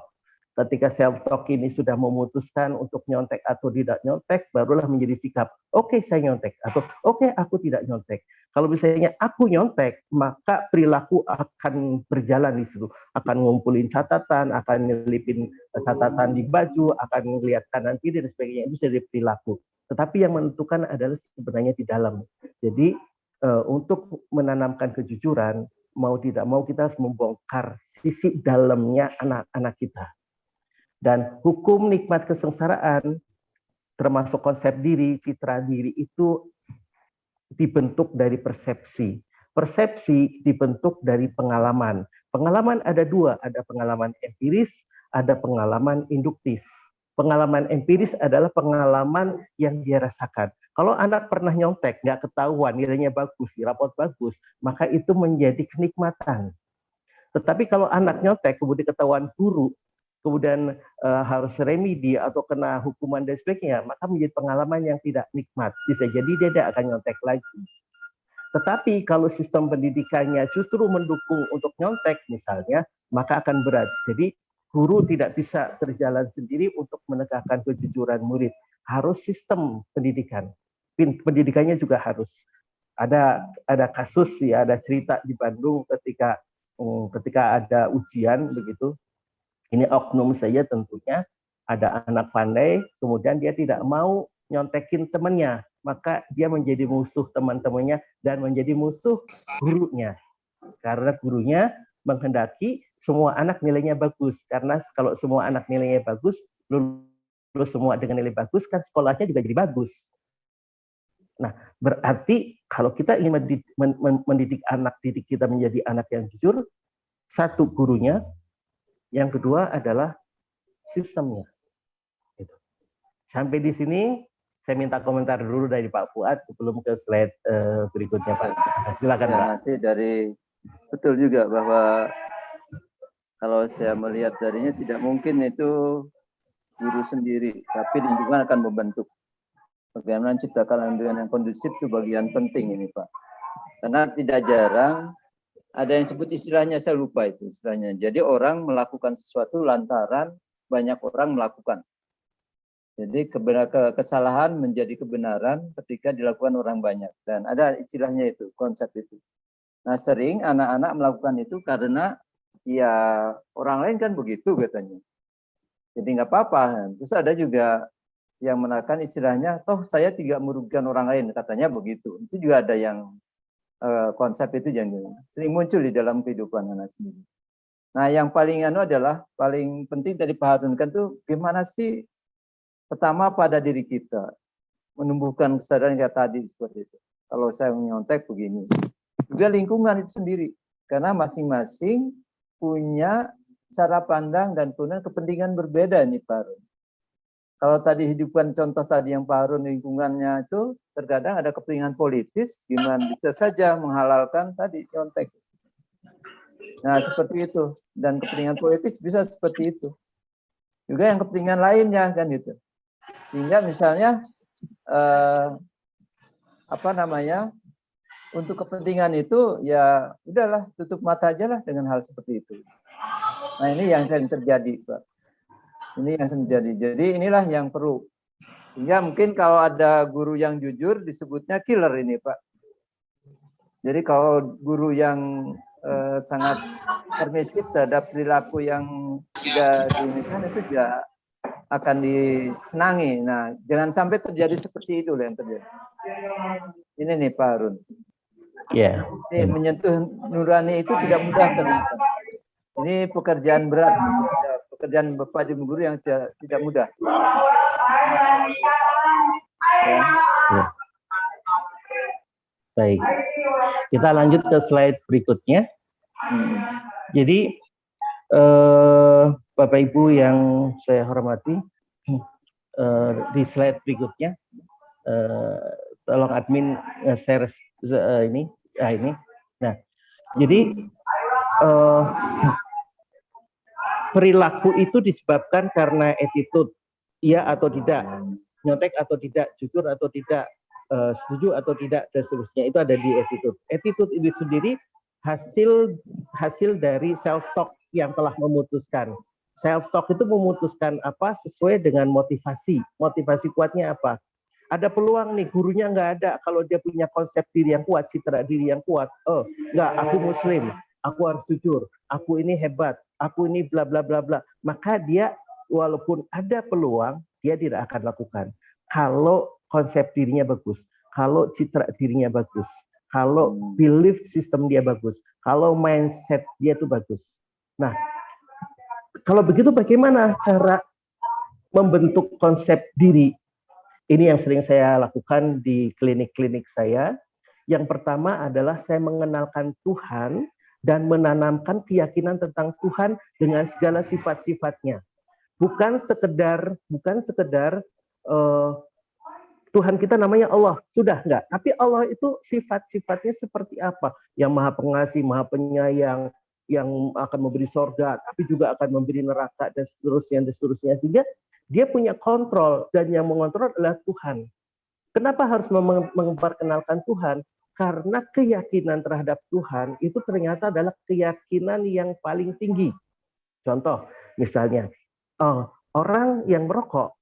Ketika self-talk ini sudah memutuskan untuk nyontek atau tidak nyontek, barulah menjadi sikap, oke, saya nyontek, atau oke, aku tidak nyontek. Kalau misalnya aku nyontek, maka perilaku akan berjalan di situ. Akan ngumpulin catatan, akan nyelipin catatan di baju, akan melihat kanan kiri, dan sebagainya. Itu jadi perilaku. Tetapi yang menentukan adalah sebenarnya di dalam. Jadi untuk menanamkan kejujuran, mau tidak mau kita harus membongkar sisi dalamnya anak-anak kita. Dan hukum nikmat kesengsaraan, termasuk konsep diri, citra diri itu dibentuk dari persepsi. Persepsi dibentuk dari pengalaman. Pengalaman ada dua, ada pengalaman empiris, ada pengalaman induktif. Pengalaman empiris adalah pengalaman yang dia rasakan. Kalau anak pernah nyontek, nggak ketahuan, nilainya bagus, rapot bagus, maka itu menjadi kenikmatan. Tetapi kalau anak nyontek, kemudian ketahuan guru, kemudian harus remedi atau kena hukuman dan sebagainya, maka menjadi pengalaman yang tidak nikmat. Bisa jadi dia tidak akan nyontek lagi. Tetapi kalau sistem pendidikannya justru mendukung untuk nyontek misalnya, maka akan berat. Jadi guru tidak bisa berjalan sendiri untuk menegakkan kejujuran murid. Harus sistem pendidikan. Pendidikannya juga harus. Ada kasus ya, ada cerita di Bandung ketika ada ujian begitu. Ini oknum saja tentunya, ada anak pandai, kemudian dia tidak mau nyontekin temannya, maka dia menjadi musuh teman-temannya dan menjadi musuh gurunya. Karena gurunya menghendaki semua anak nilainya bagus, karena kalau semua anak nilainya bagus, lulus semua dengan nilai bagus, kan sekolahnya juga jadi bagus. Nah, berarti kalau kita ingin mendidik anak didik kita menjadi anak yang jujur, satu gurunya, yang kedua adalah sistemnya. Gitu. Sampai di sini, saya minta komentar dulu dari Pak Fuad sebelum ke slide berikutnya, Pak. Silakan, ya, Pak. nanti betul juga bahwa kalau saya melihat darinya tidak mungkin itu guru sendiri, tapi lingkungan akan membentuk. Bagaimana menciptakan lingkungan yang kondusif itu bagian penting ini, Pak. Karena tidak jarang ada yang sebut istilahnya, saya lupa itu istilahnya. Jadi orang melakukan sesuatu lantaran banyak orang melakukan. Jadi kesalahan menjadi kebenaran ketika dilakukan orang banyak. Dan ada istilahnya itu, konsep itu. Nah, sering anak-anak melakukan itu karena ya orang lain kan begitu katanya. Jadi nggak apa-apa. Terus ada juga yang menekan istilahnya, toh saya tidak merugikan orang lain, katanya begitu. Itu juga ada yang konsep itu yang sering muncul di dalam kehidupan anak sendiri. Nah, yang paling adalah paling penting tadi Pak Harun kan tuh gimana sih pertama pada diri kita menumbuhkan kesadaran kayak tadi seperti itu. Kalau saya menyontek begini, juga lingkungan itu sendiri, karena masing-masing punya cara pandang dan punya kepentingan berbeda nih Pak Harun. Kalau tadi hidupan contoh tadi yang Pak Harun lingkungannya itu terkadang ada kepentingan politis, gimana bisa saja menghalalkan tadi nyontek. Nah seperti itu, dan kepentingan politis bisa seperti itu. Juga yang kepentingan lainnya kan gitu. Sehingga misalnya untuk kepentingan itu ya udahlah tutup mata aja lah dengan hal seperti itu. Nah ini yang sering terjadi Pak. Ini yang terjadi. Jadi inilah yang perlu. Sehingga mungkin kalau ada guru yang jujur disebutnya killer ini Pak. Jadi kalau guru yang sangat permisif terhadap perilaku yang tidak diinginkan itu juga akan disenangi. Nah, jangan sampai terjadi seperti itu yang terjadi. Ini nih Pak Harun. Ya. Ini menyentuh nurani itu tidak mudah ternyata. Ini pekerjaan berat, pekerjaan Bapak Ibu guru yang tidak mudah. Ya. Baik, kita lanjut ke slide berikutnya. Jadi Bapak Ibu yang saya hormati, di slide berikutnya tolong admin share ini. Nah, jadi perilaku itu disebabkan karena attitude, iya atau tidak, nyontek atau tidak, jujur atau tidak, setuju atau tidak, dan seterusnya. Itu ada di attitude. Attitude itu sendiri hasil dari self talk yang telah memutuskan. Self talk itu memutuskan apa sesuai dengan motivasi. Motivasi kuatnya apa? Ada peluang nih, gurunya nggak ada. Kalau dia punya konsep diri yang kuat, citra diri yang kuat. Oh, nggak, aku muslim, aku harus jujur, aku ini hebat, aku ini bla bla bla bla. Maka dia walaupun ada peluang, dia tidak akan lakukan. Kalau konsep dirinya bagus, kalau citra dirinya bagus, kalau belief system dia bagus, kalau mindset dia itu bagus. Nah, kalau begitu bagaimana cara membentuk konsep diri? Ini yang sering saya lakukan di klinik-klinik saya. Yang pertama adalah saya mengenalkan Tuhan dan menanamkan keyakinan tentang Tuhan dengan segala sifat-sifatnya. Bukan sekedar Tuhan kita namanya Allah, sudah enggak. Tapi Allah itu sifat-sifatnya seperti apa? Yang maha pengasih, maha penyayang, yang akan memberi sorga, tapi juga akan memberi neraka, dan seterusnya. Sehingga dia punya kontrol, dan yang mengontrol adalah Tuhan. Kenapa harus memperkenalkan Tuhan? Karena keyakinan terhadap Tuhan itu ternyata adalah keyakinan yang paling tinggi. Contoh, misalnya, orang yang merokok,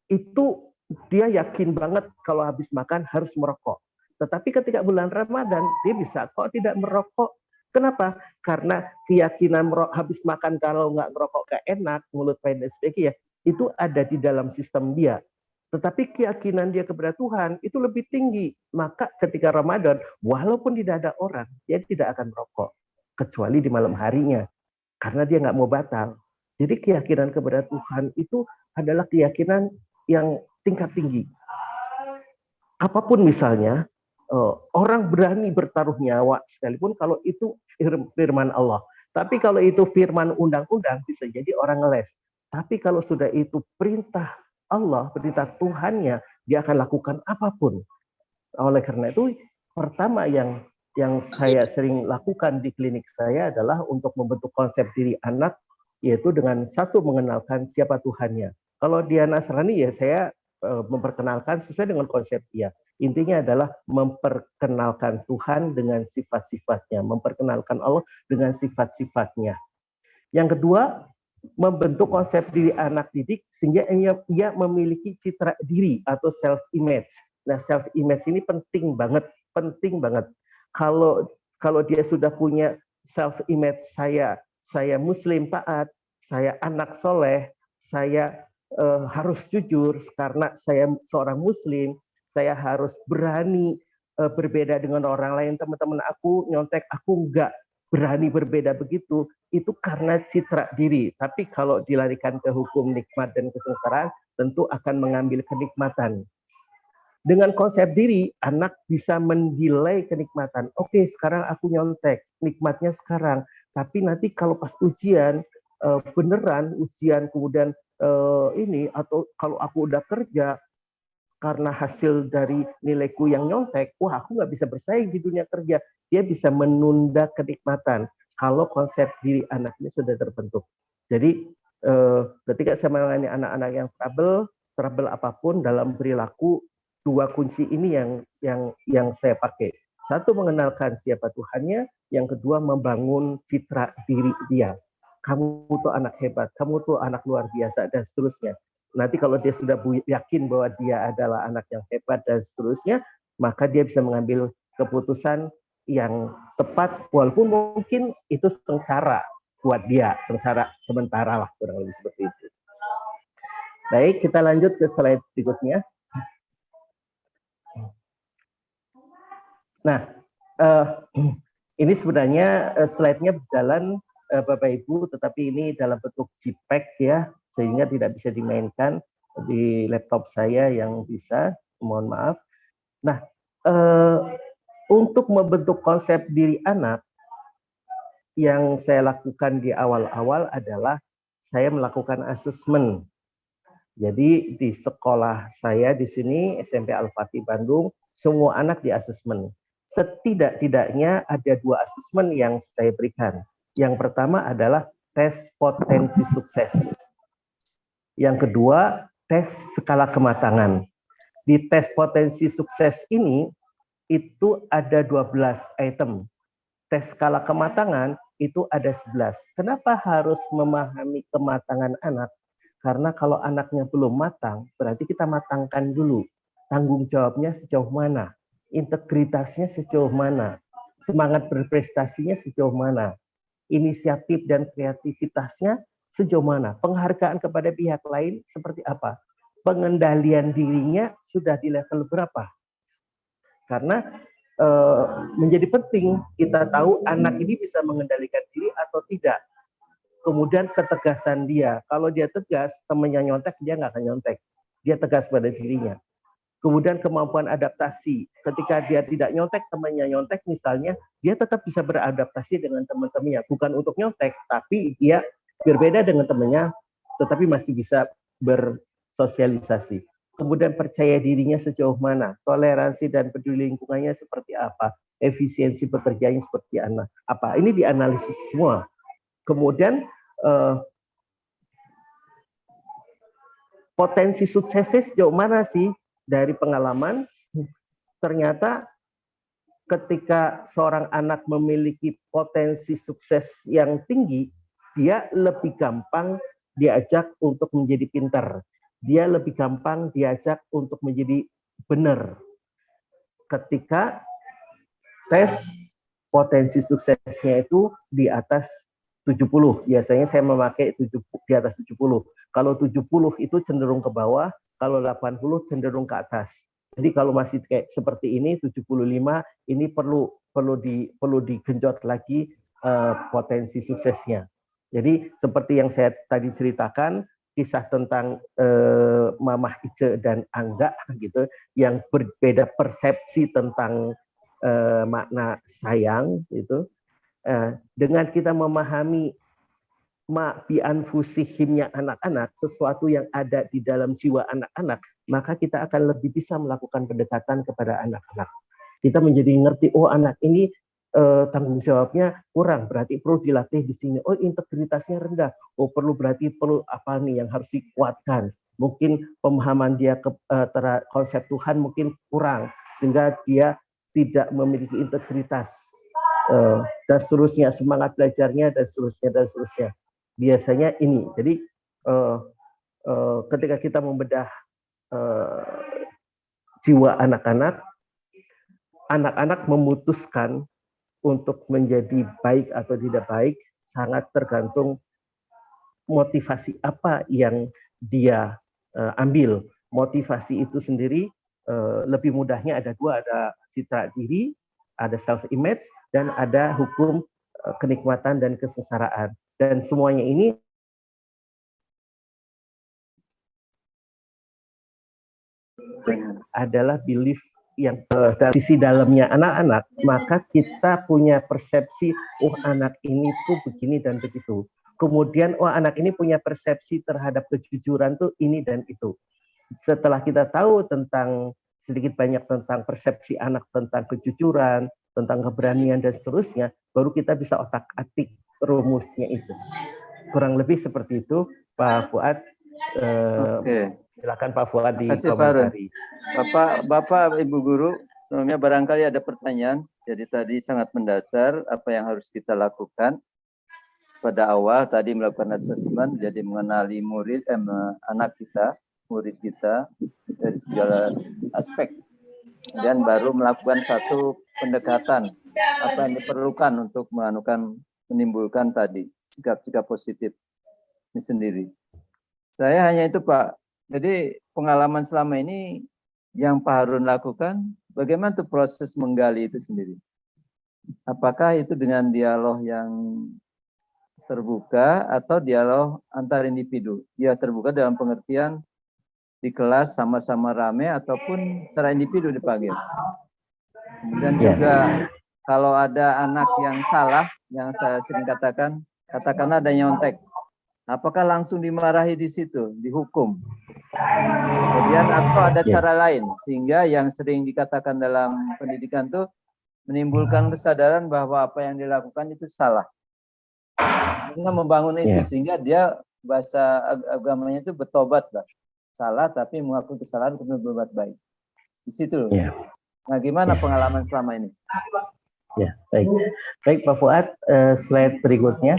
itu dia yakin banget kalau habis makan harus merokok. Tetapi ketika bulan Ramadan, dia bisa kok tidak merokok. Kenapa? Karena keyakinan habis makan kalau nggak merokok nggak enak, mulut pahit dan sebagainya, itu ada di dalam sistem dia. Tetapi keyakinan dia kepada Tuhan itu lebih tinggi. Maka ketika Ramadan, walaupun tidak ada orang, dia tidak akan merokok. Kecuali di malam harinya. Karena dia nggak mau batal. Jadi keyakinan kepada Tuhan itu adalah keyakinan yang tingkat tinggi. Apapun misalnya, orang berani bertaruh nyawa sekalipun kalau itu firman Allah. Tapi kalau itu firman undang-undang bisa jadi orang ngeles. Tapi kalau sudah itu perintah Allah, perintah Tuhannya, dia akan lakukan apapun. Oleh karena itu, pertama yang saya sering lakukan di klinik saya adalah untuk membentuk konsep diri anak, yaitu dengan satu mengenalkan siapa Tuhannya. Kalau dia Nasrani ya saya memperkenalkan sesuai dengan konsep dia. Intinya adalah memperkenalkan Tuhan dengan sifat-sifatnya, memperkenalkan Allah dengan sifat-sifatnya. Yang kedua, membentuk konsep diri anak didik sehingga ia memiliki citra diri atau self image. Nah, self image ini penting banget. Kalau Kalau dia sudah punya self image, saya muslim taat, saya anak soleh, saya harus jujur karena saya seorang muslim, saya harus berani berbeda dengan orang lain. Teman-teman aku nyontek, aku enggak berani berbeda begitu, itu karena citra diri. Tapi kalau dilarikan ke hukum nikmat dan kesengsaraan, tentu akan mengambil kenikmatan. Dengan konsep diri, anak bisa mendelay kenikmatan. Oke, sekarang aku nyontek, nikmatnya sekarang. Tapi nanti kalau pas ujian, beneran ujian kemudian ini, atau kalau aku udah kerja, karena hasil dari nilaiku yang nyontek, wah aku nggak bisa bersaing di dunia kerja. Dia bisa menunda kenikmatan kalau konsep diri anaknya sudah terbentuk. Jadi ketika saya menangani anak-anak yang trouble apapun dalam perilaku, dua kunci ini yang saya pakai. Satu, mengenalkan siapa Tuhannya, yang kedua membangun citra diri dia. Kamu tuh anak hebat, kamu tuh anak luar biasa, dan seterusnya. Nanti kalau dia sudah yakin bahwa dia adalah anak yang hebat dan seterusnya, maka dia bisa mengambil keputusan yang tepat, walaupun mungkin itu sengsara buat dia, sengsara sementara lah, kurang lebih seperti itu. Baik, kita lanjut ke slide berikutnya. Nah, ini sebenarnya slide-nya berjalan Bapak Ibu, tetapi ini dalam bentuk JPEG ya, sehingga tidak bisa dimainkan di laptop saya yang bisa, mohon maaf. Nah, untuk membentuk konsep diri anak, yang saya lakukan di awal-awal adalah saya melakukan asesmen. Jadi di sekolah saya di sini, SMP Al-Fatih Bandung, semua anak di asesmen. Setidak-tidaknya ada 2 asesmen yang saya berikan. Yang pertama adalah tes potensi sukses. Yang kedua, tes skala kematangan. Di tes potensi sukses ini, itu ada 12 item. Tes skala kematangan itu ada 11. Kenapa harus memahami kematangan anak? Karena kalau anaknya belum matang, berarti kita matangkan dulu. Tanggung jawabnya sejauh mana? Integritasnya sejauh mana? Semangat berprestasinya sejauh mana? Inisiatif dan kreativitasnya sejauh mana? Penghargaan kepada pihak lain seperti apa? Pengendalian dirinya sudah di level berapa? Karena menjadi penting kita tahu anak ini bisa mengendalikan diri atau tidak. Kemudian ketegasan dia. Kalau dia tegas, temannya nyontek, dia nggak akan nyontek. Dia tegas pada dirinya. Kemudian kemampuan adaptasi. Ketika dia tidak nyontek, temannya nyontek misalnya, dia tetap bisa beradaptasi dengan teman-temannya. Bukan untuk nyontek, tapi dia berbeda dengan temannya, tetapi masih bisa bersosialisasi. Kemudian percaya dirinya sejauh mana, toleransi dan peduli lingkungannya seperti apa, efisiensi pekerjaannya seperti apa. Ini dianalisis semua. Kemudian potensi suksesnya sejauh mana sih? Dari pengalaman, ternyata ketika seorang anak memiliki potensi sukses yang tinggi, dia lebih gampang diajak untuk menjadi pintar. Dia lebih gampang diajak untuk menjadi benar. Ketika tes potensi suksesnya itu di atas 70, biasanya saya memakai di atas 70. Kalau 70 itu cenderung ke bawah, kalau 80 cenderung ke atas. Jadi kalau masih kayak seperti ini 75, ini perlu digenjot lagi potensi suksesnya. Jadi seperti yang saya tadi ceritakan, kisah tentang Mamah Ice dan Angga gitu, yang berbeda persepsi tentang makna sayang itu. Dengan kita memahami ma bi anfusihimnya anak-anak, sesuatu yang ada di dalam jiwa anak-anak, maka kita akan lebih bisa melakukan pendekatan kepada anak-anak. Kita menjadi ngerti, oh anak ini tanggung jawabnya kurang, berarti perlu dilatih di sini. Oh integritasnya rendah, oh perlu apa nih yang harus dikuatkan. Mungkin pemahaman dia konsep Tuhan mungkin kurang, sehingga dia tidak memiliki integritas. Dan seterusnya, semangat belajarnya dan seterusnya. Biasanya ini. Jadi ketika kita membedah jiwa anak-anak memutuskan untuk menjadi baik atau tidak baik sangat tergantung motivasi apa yang dia ambil. Motivasi itu sendiri lebih mudahnya ada dua, ada citra diri, ada self image, dan ada hukum kenikmatan dan kesengsaraan. Dan semuanya ini adalah belief yang dari sisi dalamnya anak-anak, maka kita punya persepsi, oh anak ini tuh begini dan begitu. Kemudian, oh anak ini punya persepsi terhadap kejujuran tuh ini dan itu. Setelah kita tahu tentang sedikit banyak tentang persepsi anak tentang kejujuran, tentang keberanian dan seterusnya, baru kita bisa otak-atik rumusnya itu. Kurang lebih seperti itu, Pak Fuad. Oke. Silakan Pak Fuad dikomentari. Bapak, Ibu Guru, sebelumnya barangkali ada pertanyaan. Jadi tadi sangat mendasar apa yang harus kita lakukan. Pada awal tadi melakukan asesmen, jadi mengenali anak kita, murid kita dari segala aspek. Kemudian baru melakukan satu pendekatan apa yang diperlukan untuk menimbulkan tadi sikap-sikap positif ini sendiri. Saya hanya itu Pak. Jadi pengalaman selama ini yang Pak Harun lakukan, bagaimana tuh proses menggali itu sendiri? Apakah itu dengan dialog yang terbuka atau dialog antar individu? Ya terbuka dalam pengertian di kelas sama-sama rame ataupun secara individu dipanggil. Kemudian juga kalau ada anak yang salah, yang saya sering katakanlah ada nyontek. Apakah langsung dimarahi di situ, dihukum? Kemudian atau ada cara lain sehingga yang sering dikatakan dalam pendidikan tuh menimbulkan kesadaran bahwa apa yang dilakukan itu salah. Sehingga membangun itu sehingga dia bahasa agamanya itu bertobat lah. Salah tapi mengakui kesalahan untuk berbuat baik. Di situ. Nah, gimana pengalaman selama ini? Ya, baik. Baik Pak Fuad, slide berikutnya.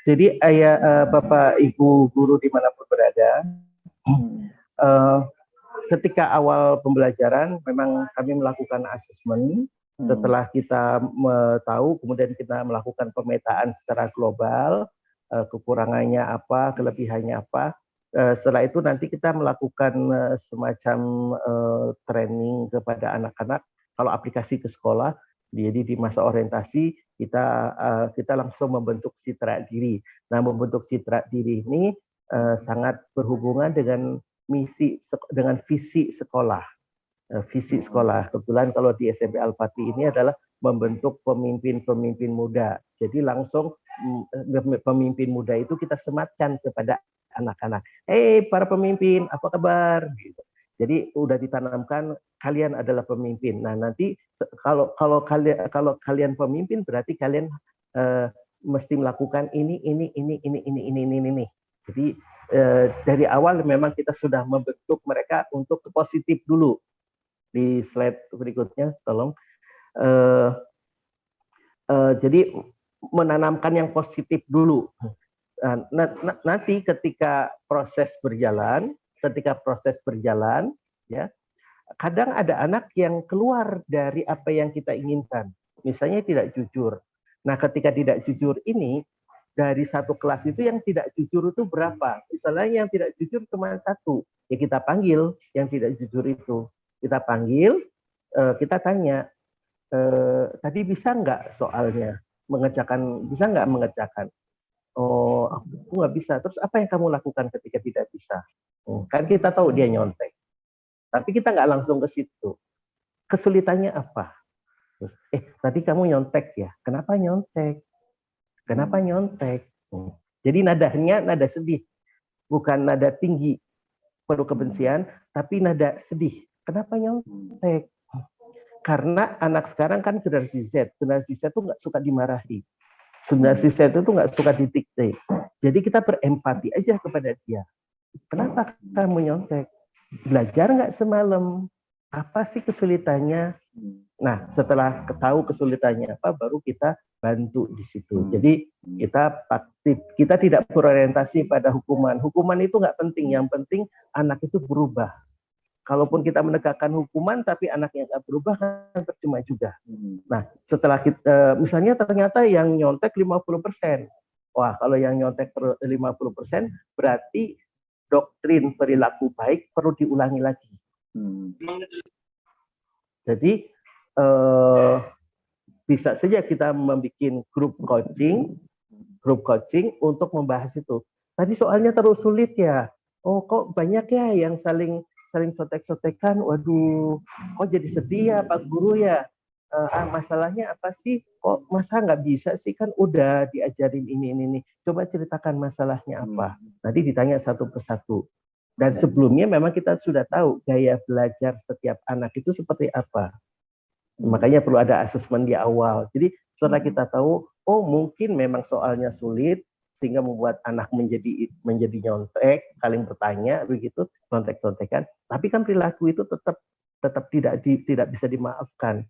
Jadi Bapak Ibu guru dimanapun berada, ketika awal pembelajaran memang kami melakukan asesmen. Setelah kita tahu, kemudian kita melakukan pemetaan secara global, kekurangannya apa, kelebihannya apa. Setelah itu nanti kita melakukan semacam training kepada anak-anak. Kalau aplikasi ke sekolah, jadi di masa orientasi kita langsung membentuk citra diri. Nah, membentuk citra diri ini sangat berhubungan dengan dengan visi sekolah. Visi sekolah. Kebetulan kalau di SMP Al-Fatih ini adalah membentuk pemimpin-pemimpin muda. Jadi langsung pemimpin muda itu kita sematkan kepada anak-anak. Para pemimpin, apa kabar? Gitu. Jadi udah ditanamkan kalian adalah pemimpin. Nah, nanti kalau kalian pemimpin berarti kalian mesti melakukan ini. Jadi dari awal memang kita sudah membentuk mereka untuk positif dulu. Di slide berikutnya, tolong. Jadi menanamkan yang positif dulu. Nanti ketika proses berjalan, ya, kadang ada anak yang keluar dari apa yang kita inginkan. Misalnya tidak jujur. Nah, ketika tidak jujur ini, dari satu kelas itu yang tidak jujur itu berapa? Misalnya yang tidak jujur cuma satu, ya kita panggil yang tidak jujur itu. Kita panggil, kita tanya, tadi bisa nggak soalnya bisa nggak mengerjakan? Oh, aku nggak bisa. Terus apa yang kamu lakukan ketika tidak bisa? Kan kita tahu dia nyontek. Tapi kita nggak langsung ke situ. Kesulitannya apa? Terus, tadi kamu nyontek ya? Kenapa nyontek? Kenapa nyontek? Jadi nadanya nada sedih. Bukan nada tinggi, penuh kebencian, tapi nada sedih. Kenapa nyontek? Karena anak sekarang kan generasi Z. Generasi Z itu nggak suka dimarahi. Generasi Z itu nggak suka didikte. Jadi kita berempati aja kepada dia. Kenapa kamu nyontek? Belajar nggak semalam? Apa sih kesulitannya? Nah, setelah tahu kesulitannya apa, baru kita bantu di situ. Jadi kita tidak berorientasi pada hukuman. Hukuman itu nggak penting. Yang penting anak itu berubah. kalaupun kita menegakkan hukuman tapi anaknya nggak berubah kan percuma juga. Nah, setelah kita misalnya ternyata yang nyontek 50%. Wah, kalau yang nyontek 50% berarti doktrin perilaku baik perlu diulangi lagi. Jadi bisa saja kita membuat grup coaching untuk membahas itu. Tadi soalnya terlalu sulit ya. Oh, kok banyak ya yang saling sotek-sotekan. Waduh, kok jadi sedih ya Pak Guru ya. Masalahnya apa sih? Kok masa nggak bisa sih, kan udah diajarin ini. Coba ceritakan masalahnya apa. Nanti ditanya satu persatu. Dan sebelumnya memang kita sudah tahu gaya belajar setiap anak itu seperti apa. Makanya perlu ada asesmen di awal. Jadi setelah kita tahu, oh mungkin memang soalnya sulit sehingga membuat anak menjadi nyontek, saling bertanya begitu, contek-contekan. Tapi kan perilaku itu tetap tidak bisa dimaafkan.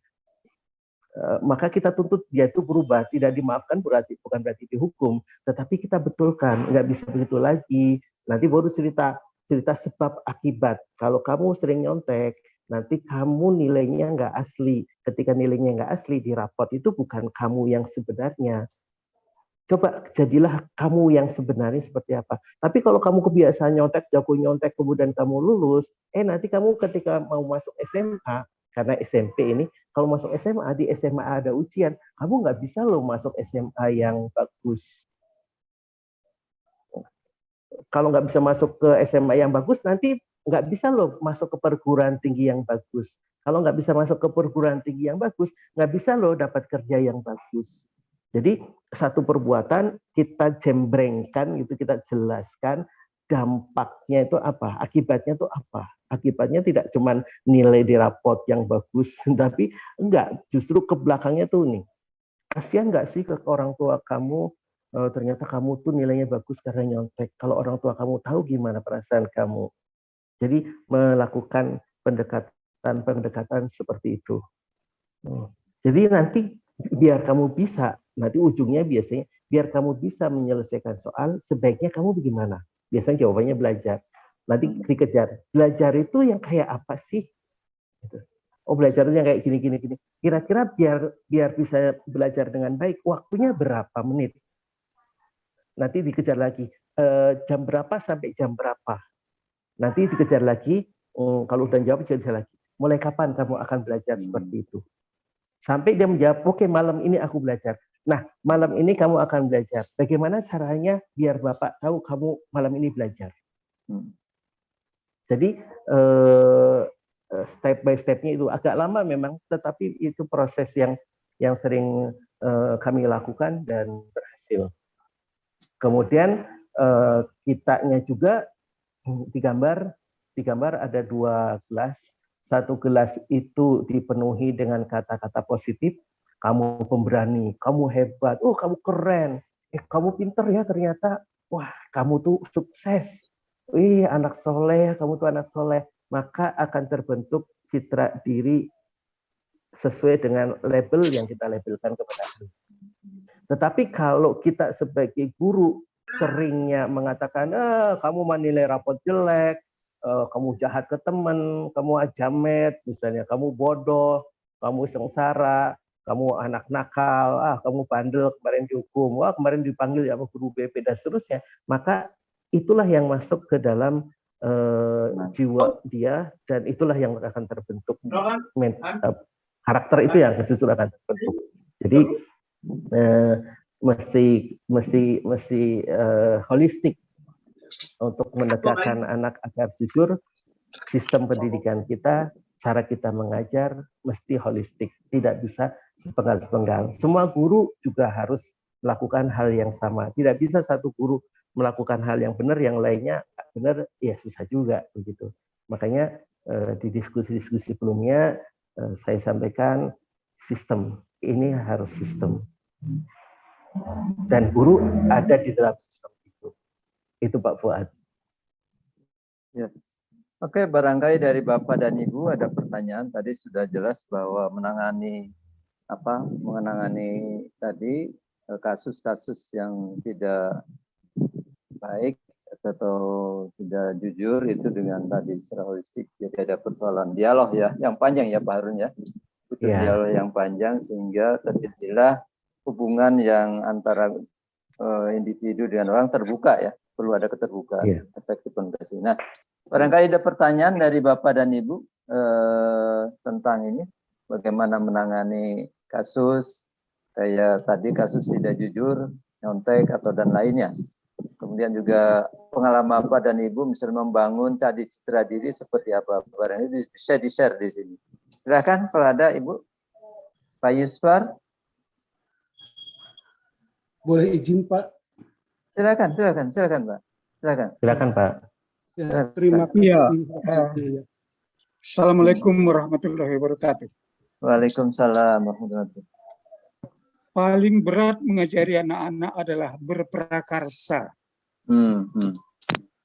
Maka kita tuntut dia itu berubah. Tidak dimaafkan bukan berarti dihukum, tetapi kita betulkan, nggak bisa begitu lagi. Nanti baru cerita sebab akibat. Kalau kamu sering nyontek, nanti kamu nilainya nggak asli. Ketika nilainya nggak asli di rapot itu bukan kamu yang sebenarnya. Coba jadilah kamu yang sebenarnya seperti apa. Tapi kalau kamu kebiasaan nyontek, jago nyontek, kemudian kamu lulus, nanti kamu ketika mau masuk SMA, karena SMP ini, kalau masuk SMA, di SMA ada ujian, kamu nggak bisa loh masuk SMA yang bagus. Kalau nggak bisa masuk ke SMA yang bagus, nanti nggak bisa loh masuk ke perguruan tinggi yang bagus. Kalau nggak bisa masuk ke perguruan tinggi yang bagus, nggak bisa loh dapat kerja yang bagus. Jadi satu perbuatan kita jembrengkan, gitu, kita jelaskan dampaknya itu apa, akibatnya itu apa. Akibatnya tidak cuma nilai di rapot yang bagus, tapi enggak, justru ke belakangnya tuh nih. Kasihan nggak sih ke orang tua kamu, ternyata kamu tuh nilainya bagus karena nyontek. Kalau orang tua kamu tahu gimana perasaan kamu. Jadi melakukan pendekatan seperti itu. Jadi nanti biar kamu bisa, nanti ujungnya biasanya biar kamu bisa menyelesaikan soal, sebaiknya kamu bagaimana? Biasanya jawabannya belajar. Nanti dikejar. Belajar itu yang kayak apa sih? Oh, belajarnya kayak gini. Kira-kira biar bisa belajar dengan baik, waktunya berapa menit? Nanti dikejar lagi. Jam berapa sampai jam berapa? Nanti dikejar lagi. Kalau udah jawab, dikejar lagi. Mulai kapan kamu akan belajar seperti itu? Sampai dia menjawab, oke, malam ini aku belajar. Nah, malam ini kamu akan belajar. Bagaimana caranya biar Bapak tahu kamu malam ini belajar? Jadi, step by step-nya itu agak lama memang, tetapi itu proses yang sering kami lakukan dan berhasil. Kemudian, kitanya juga digambar ada 2 gelas. Satu gelas itu dipenuhi dengan kata-kata positif, kamu pemberani, kamu hebat, oh kamu keren, kamu pinter ya ternyata, wah kamu tuh sukses, anak soleh, kamu tuh anak soleh. Maka akan terbentuk citra diri sesuai dengan label yang kita labelkan kepada anak. Tetapi kalau kita sebagai guru seringnya mengatakan, kamu menilai rapot jelek, kamu jahat ke teman, kamu ajamet, misalnya kamu bodoh, kamu sengsara, kamu anak nakal, kamu bandel, kemarin dihukum, kemarin dipanggil ya guru BP dan seterusnya, maka itulah yang masuk ke dalam jiwa dia, dan itulah yang akan terbentuk karakter itu yang justru akan terbentuk. Jadi mesti holistik untuk menegakkan anak agar jujur. Sistem pendidikan kita, cara kita mengajar mesti holistik, tidak bisa sepenggal-sepenggal. Semua guru juga harus melakukan hal yang sama. Tidak bisa satu guru melakukan hal yang benar, yang lainnya benar, ya susah juga begitu. Makanya di diskusi-diskusi sebelumnya saya sampaikan sistem ini harus sistem, dan guru ada di dalam sistem itu. Itu Pak Fuad. Ya. Oke, barangkali dari Bapak dan Ibu ada pertanyaan. Tadi sudah jelas bahwa menangani tadi kasus-kasus yang tidak baik atau tidak jujur itu dengan tadi secara holistik. Jadi ada persoalan dialog ya, yang panjang ya Pak Harun ya. Butuh dialog yang panjang sehingga terjadilah hubungan yang antara individu dengan orang terbuka ya. Perlu ada keterbukaan, efektif komunikasi. Nah, barangkali ada pertanyaan dari Bapak dan Ibu tentang ini, bagaimana menangani kasus kayak tadi kasus tidak jujur, nyontek atau dan lainnya. Kemudian juga pengalaman Bapak dan Ibu misalnya membangun tadi citra diri seperti apa, barangkali bisa di-share di sini. Silakan kalau ada Ibu. Pak Yusfar. Boleh izin Pak? Silakan Pak. Silakan Pak. Ya, terima kasih. Ya. Assalamualaikum warahmatullahi wabarakatuh. Waalaikumsalam warahmatullahi wabarakatuh. Paling berat mengajari anak-anak adalah berprakarsa,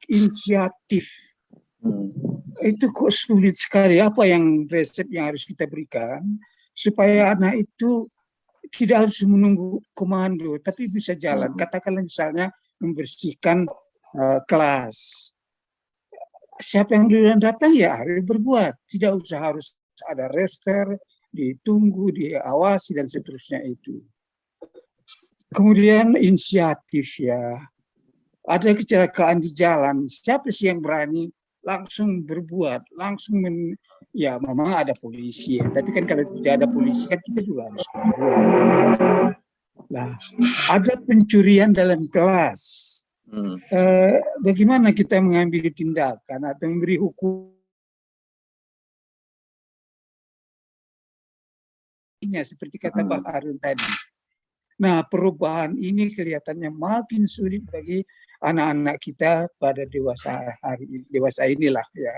inisiatif. Itu kok sulit sekali. Apa yang resep yang harus kita berikan supaya anak itu tidak harus menunggu komando, tapi bisa jalan. Katakanlah misalnya membersihkan kelas. Siapa yang duluan datang ya harus berbuat. Tidak usah harus ada rester, ditunggu, diawasi dan seterusnya itu. Kemudian inisiatif ya. Ada kecelakaan di jalan, siapa sih yang berani langsung berbuat, langsung ya memang ada polisi ya. Tapi kan kalau tidak ada polisi kan kita juga harus berbuat. Nah, ada pencurian dalam kelas. Bagaimana kita mengambil tindakan atau memberi hukum seperti kata Pak Harun tadi. Nah, perubahan ini kelihatannya makin sulit bagi anak-anak kita pada dewasa inilah ya.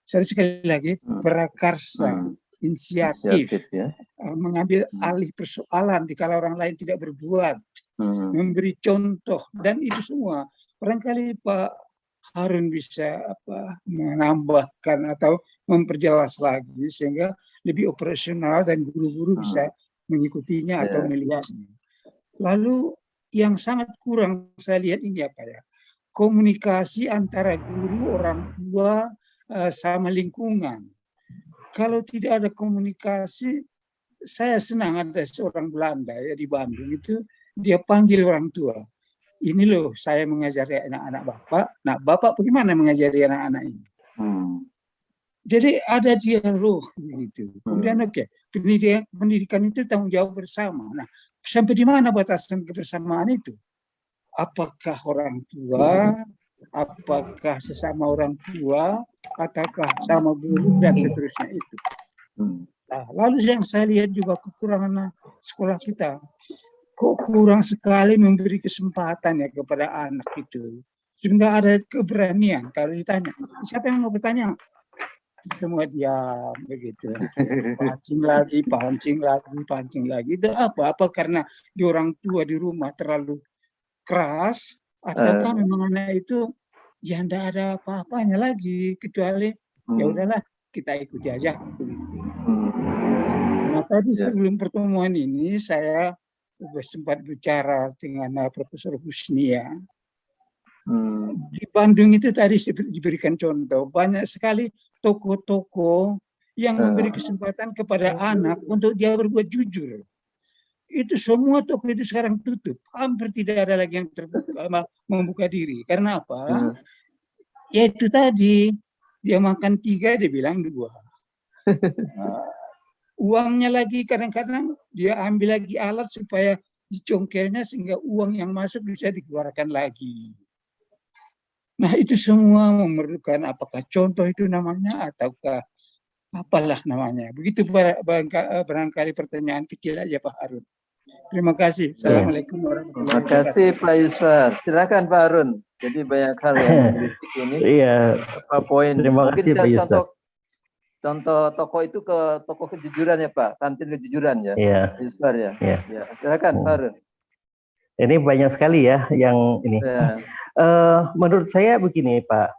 Sekali lagi prakarsa, inisiatif ya. Mengambil alih persoalan jika orang lain tidak berbuat, memberi contoh dan itu semua. Barangkali Pak Harun bisa menambahkan atau memperjelas lagi sehingga lebih operasional dan guru-guru bisa mengikutinya atau melihatnya. Lalu yang sangat kurang saya lihat ini apa ya? Komunikasi antara guru, orang tua, sama lingkungan. Kalau tidak ada komunikasi, saya senang ada seorang Belanda ya di Bandung itu, dia panggil orang tua. Ini loh saya mengajari anak-anak Bapak. Nah, Bapak bagaimana mengajari anak-anak ini? Jadi ada dialog begitu. Kemudian pendidikan itu tanggung jawab bersama. Nah, sampai di mana batasan kebersamaan itu? Apakah orang tua, apakah sesama orang tua, ataukah sama guru dan seterusnya itu. Nah, lalu yang saya lihat juga kekurangan sekolah kita, kok kurang sekali memberi kesempatan ya kepada anak itu, sehingga ada keberanian kalau ditanya siapa yang mau bertanya, semua diam begitu, pancing lagi. Itu apa karena di orang tua di rumah terlalu keras ataukah memang anak itu ya tidak ada apa-apanya lagi kecuali ya udahlah kita ikuti aja. Nah, tadi sebelum pertemuan ini saya sempat bicara dengan Profesor Husni ya. Di Bandung itu tadi diberikan contoh banyak sekali toko-toko yang memberi kesempatan kepada anak untuk dia berbuat jujur. Itu semua toko itu sekarang tutup. Hampir tidak ada lagi yang terbuka, membuka diri. Karena apa? Ya itu tadi. Dia makan 3, dia bilang 2. Uangnya lagi kadang-kadang dia ambil lagi alat supaya dicongkelnya sehingga uang yang masuk bisa dikeluarkan lagi. Nah itu semua memerlukan apakah contoh itu namanya ataukah apalah namanya. Begitu barangkali pertanyaan kecil aja Pak Harun. Terima kasih. Assalamualaikum warahmatullahi wabarakatuh. Terima kasih Pak Yusfar. Silakan Pak Harun. Jadi banyak hal yang kritik ini. Iya. Apa poin? Terima kasih Pak Yusfar. Contoh toko itu ke toko kejujuran ya Pak, kantin kejujuran ya. Iya. Yusfar ya. Ya. Silakan Pak Harun. Ini banyak sekali ya yang ini. Ya. Menurut saya begini Pak,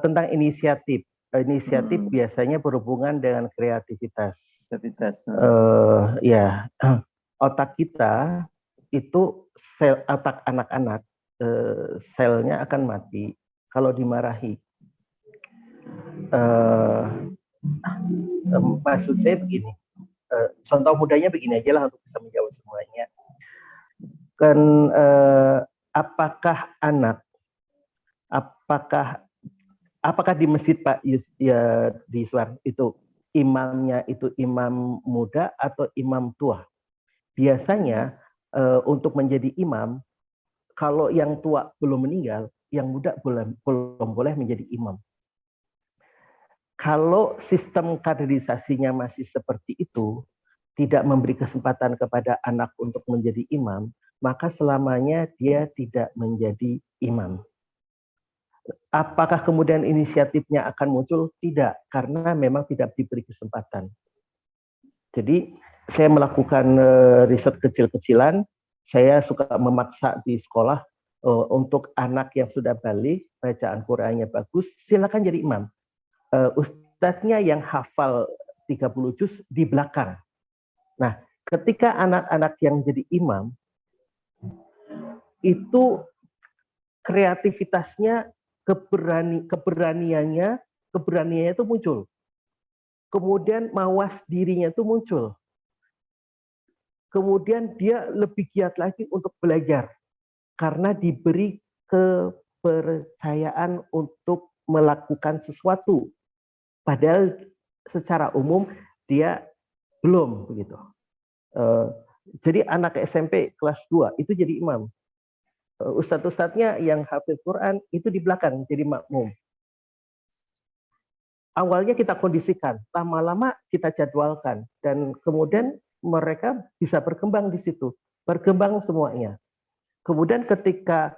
tentang inisiatif. Inisiatif biasanya berhubungan dengan kreativitas. Ya, otak kita itu otak anak-anak selnya akan mati kalau dimarahi. Maksud saya begini, contoh mudahnya begini aja lah untuk bisa menjawab semuanya. Kan apakah di masjid Pak ya di Iswar itu imamnya itu imam muda atau imam tua? Biasanya untuk menjadi imam, kalau yang tua belum meninggal, yang muda belum boleh menjadi imam. Kalau sistem kaderisasinya masih seperti itu, tidak memberi kesempatan kepada anak untuk menjadi imam, maka selamanya dia tidak menjadi imam. Apakah kemudian inisiatifnya akan muncul? Tidak, karena memang tidak diberi kesempatan. Jadi saya melakukan riset kecil-kecilan, saya suka memaksa di sekolah untuk anak yang sudah balik, bacaan Qur'annya bagus, silakan jadi imam. Ustadznya yang hafal 30 juz di belakang. Nah, ketika anak-anak yang jadi imam, itu kreativitasnya, keberaniannya itu muncul. Kemudian mawas dirinya itu muncul. Kemudian dia lebih giat lagi untuk belajar. Karena diberi kepercayaan untuk melakukan sesuatu. Padahal secara umum dia belum begitu. Jadi anak SMP kelas 2 itu jadi imam. Ustadz-ustadznya yang hafiz Quran itu di belakang jadi makmum. Awalnya kita kondisikan, lama-lama kita jadwalkan, dan kemudian mereka bisa berkembang di situ, berkembang semuanya. Kemudian ketika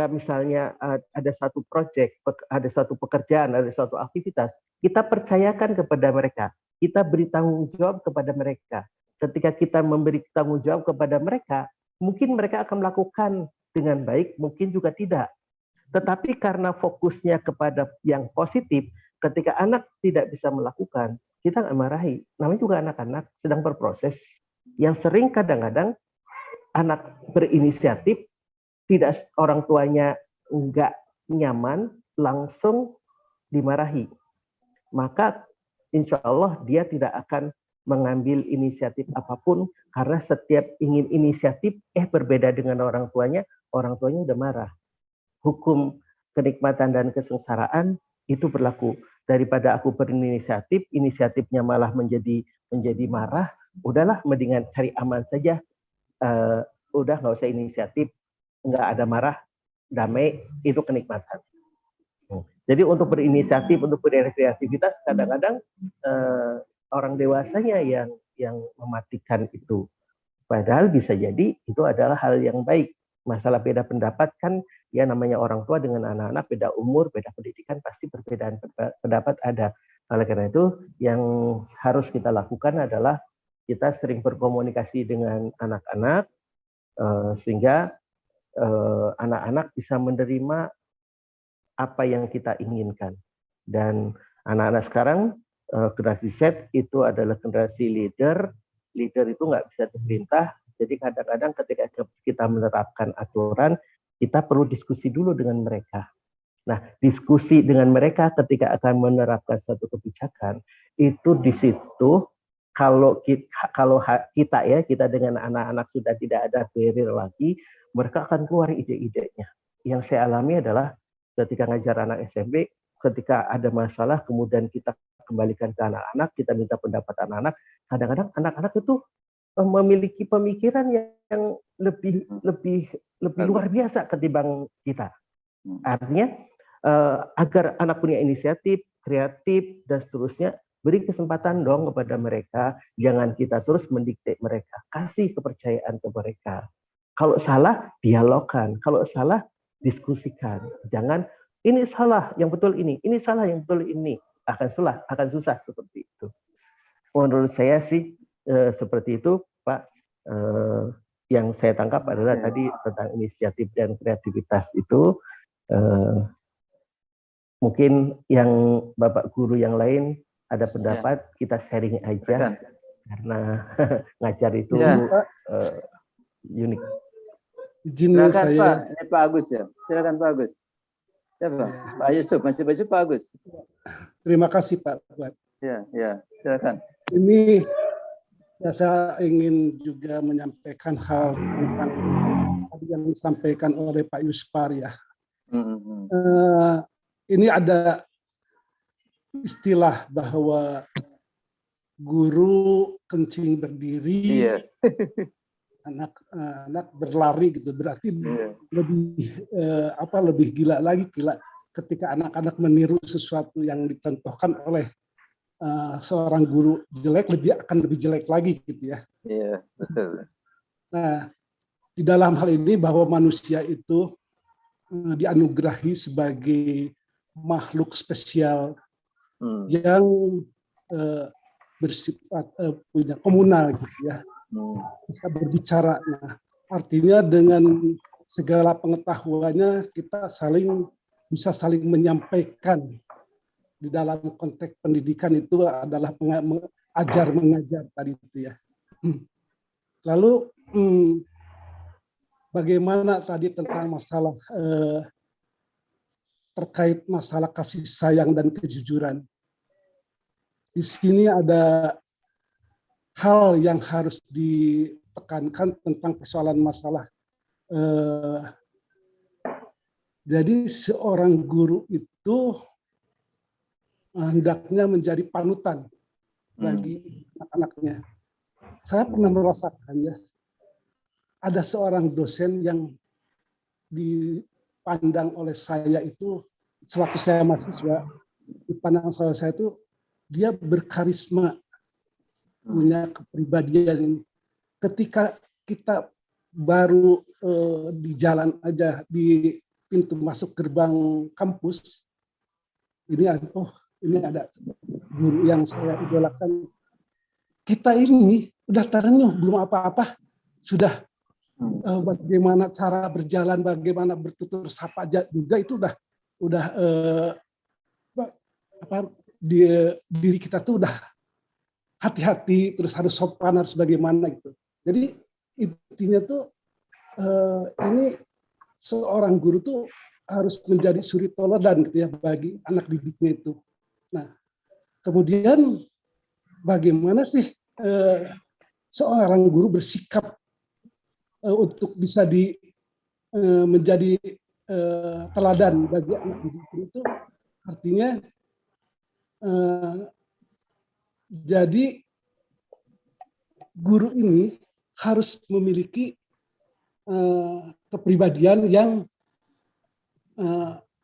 misalnya ada satu proyek, ada satu pekerjaan, ada satu aktivitas, kita percayakan kepada mereka, kita beri tanggung jawab kepada mereka. Ketika kita memberi tanggung jawab kepada mereka, mungkin mereka akan melakukan dengan baik, mungkin juga tidak. Tetapi karena fokusnya kepada yang positif, ketika anak tidak bisa melakukan, kita nggak marahi. Namanya juga anak-anak sedang berproses. Yang sering kadang-kadang anak berinisiatif, tidak orang tuanya nggak nyaman, langsung dimarahi. Maka insya Allah dia tidak akan mengambil inisiatif apapun, karena setiap ingin inisiatif, berbeda dengan orang tuanya udah marah. Hukum kenikmatan dan kesengsaraan itu berlaku. Daripada aku berinisiatif, inisiatifnya malah menjadi marah, udahlah mendingan cari aman saja. Udah nggak usah inisiatif, nggak ada marah, damai, itu kenikmatan. Jadi untuk berinisiatif, untuk berkreativitas, kadang-kadang orang dewasanya yang mematikan itu. Padahal bisa jadi itu adalah hal yang baik. Masalah beda pendapat kan, ya namanya orang tua dengan anak-anak, beda umur, beda pendidikan, pasti perbedaan pendapat ada. Oleh karena itu, yang harus kita lakukan adalah kita sering berkomunikasi dengan anak-anak, sehingga anak-anak bisa menerima apa yang kita inginkan. Dan anak-anak sekarang, generasi Z itu adalah generasi leader. Leader itu nggak bisa diperintah. Jadi kadang-kadang ketika kita menerapkan aturan, kita perlu diskusi dulu dengan mereka. Nah, diskusi dengan mereka ketika akan menerapkan satu kebijakan, itu di situ kalau kita dengan anak-anak sudah tidak ada barrier lagi, mereka akan keluar ide-idenya. Yang saya alami adalah ketika ngajar anak SMP, ketika ada masalah, kemudian kita kembalikan ke anak-anak, kita minta pendapat anak-anak, kadang-kadang anak-anak itu memiliki pemikiran yang lebih luar biasa ketimbang kita. Artinya agar anak punya inisiatif, kreatif, dan seterusnya, beri kesempatan dong kepada mereka. Jangan kita terus mendikte mereka. Kasih kepercayaan ke mereka. Kalau salah, dialogkan. Kalau salah, diskusikan. Jangan ini salah, yang betul ini salah, yang betul ini. Akan susah seperti itu. Menurut saya sih seperti itu, Pak. Yang saya tangkap adalah tadi tentang inisiatif dan kreativitas itu. Mungkin yang Bapak Guru yang lain ada pendapat, kita sharing aja. Karena ngajar itu unik. Izin Silakan saya. Pak, ini Pak Agus ya. Silakan Pak Agus. Siapa? Ya. Pak Yusuf, masih baju Pak Agus. Terima kasih Pak Fuad. Ya, silakan. Ini ya, saya ingin juga menyampaikan hal tentang tadi yang disampaikan oleh Pak Yuspar ya. Ini ada istilah bahwa guru kencing berdiri, Iya. anak berlari gitu. Berarti lebih gila lagi ketika anak-anak meniru sesuatu yang ditentukan oleh seorang guru jelek, akan lebih jelek lagi gitu ya. Iya, betul. Nah, di dalam hal ini bahwa manusia itu dianugerahi sebagai makhluk spesial yang bersifat punya komunal gitu ya, bisa berbicara. Nah, artinya dengan segala pengetahuannya kita bisa saling menyampaikan. Di dalam konteks pendidikan itu adalah ajar mengajar tadi itu ya. Lalu bagaimana tadi tentang masalah terkait masalah kasih sayang dan kejujuran. Di sini ada hal yang harus ditekankan tentang persoalan masalah. Jadi seorang guru itu hendaknya menjadi panutan bagi anak-anaknya. Saya pernah merasakan ya, ada seorang dosen yang dipandang oleh saya itu, sewaktu saya mahasiswa, dipandang saya itu dia berkarisma, punya kepribadian. Ketika kita baru di jalan aja, di pintu masuk gerbang kampus, ini ada guru yang saya idolakan. Kita ini udah terenyuh, belum apa-apa, sudah bagaimana cara berjalan, bagaimana bertutur sapa juga itu udah diri kita tuh udah hati-hati, terus harus sopan, harus bagaimana gitu. Jadi intinya tuh ini seorang guru tuh harus menjadi suri teladan gitu ya bagi anak didiknya itu. Nah, kemudian bagaimana sih seorang guru bersikap untuk bisa menjadi teladan bagi anak didik itu? Artinya jadi guru ini harus memiliki kepribadian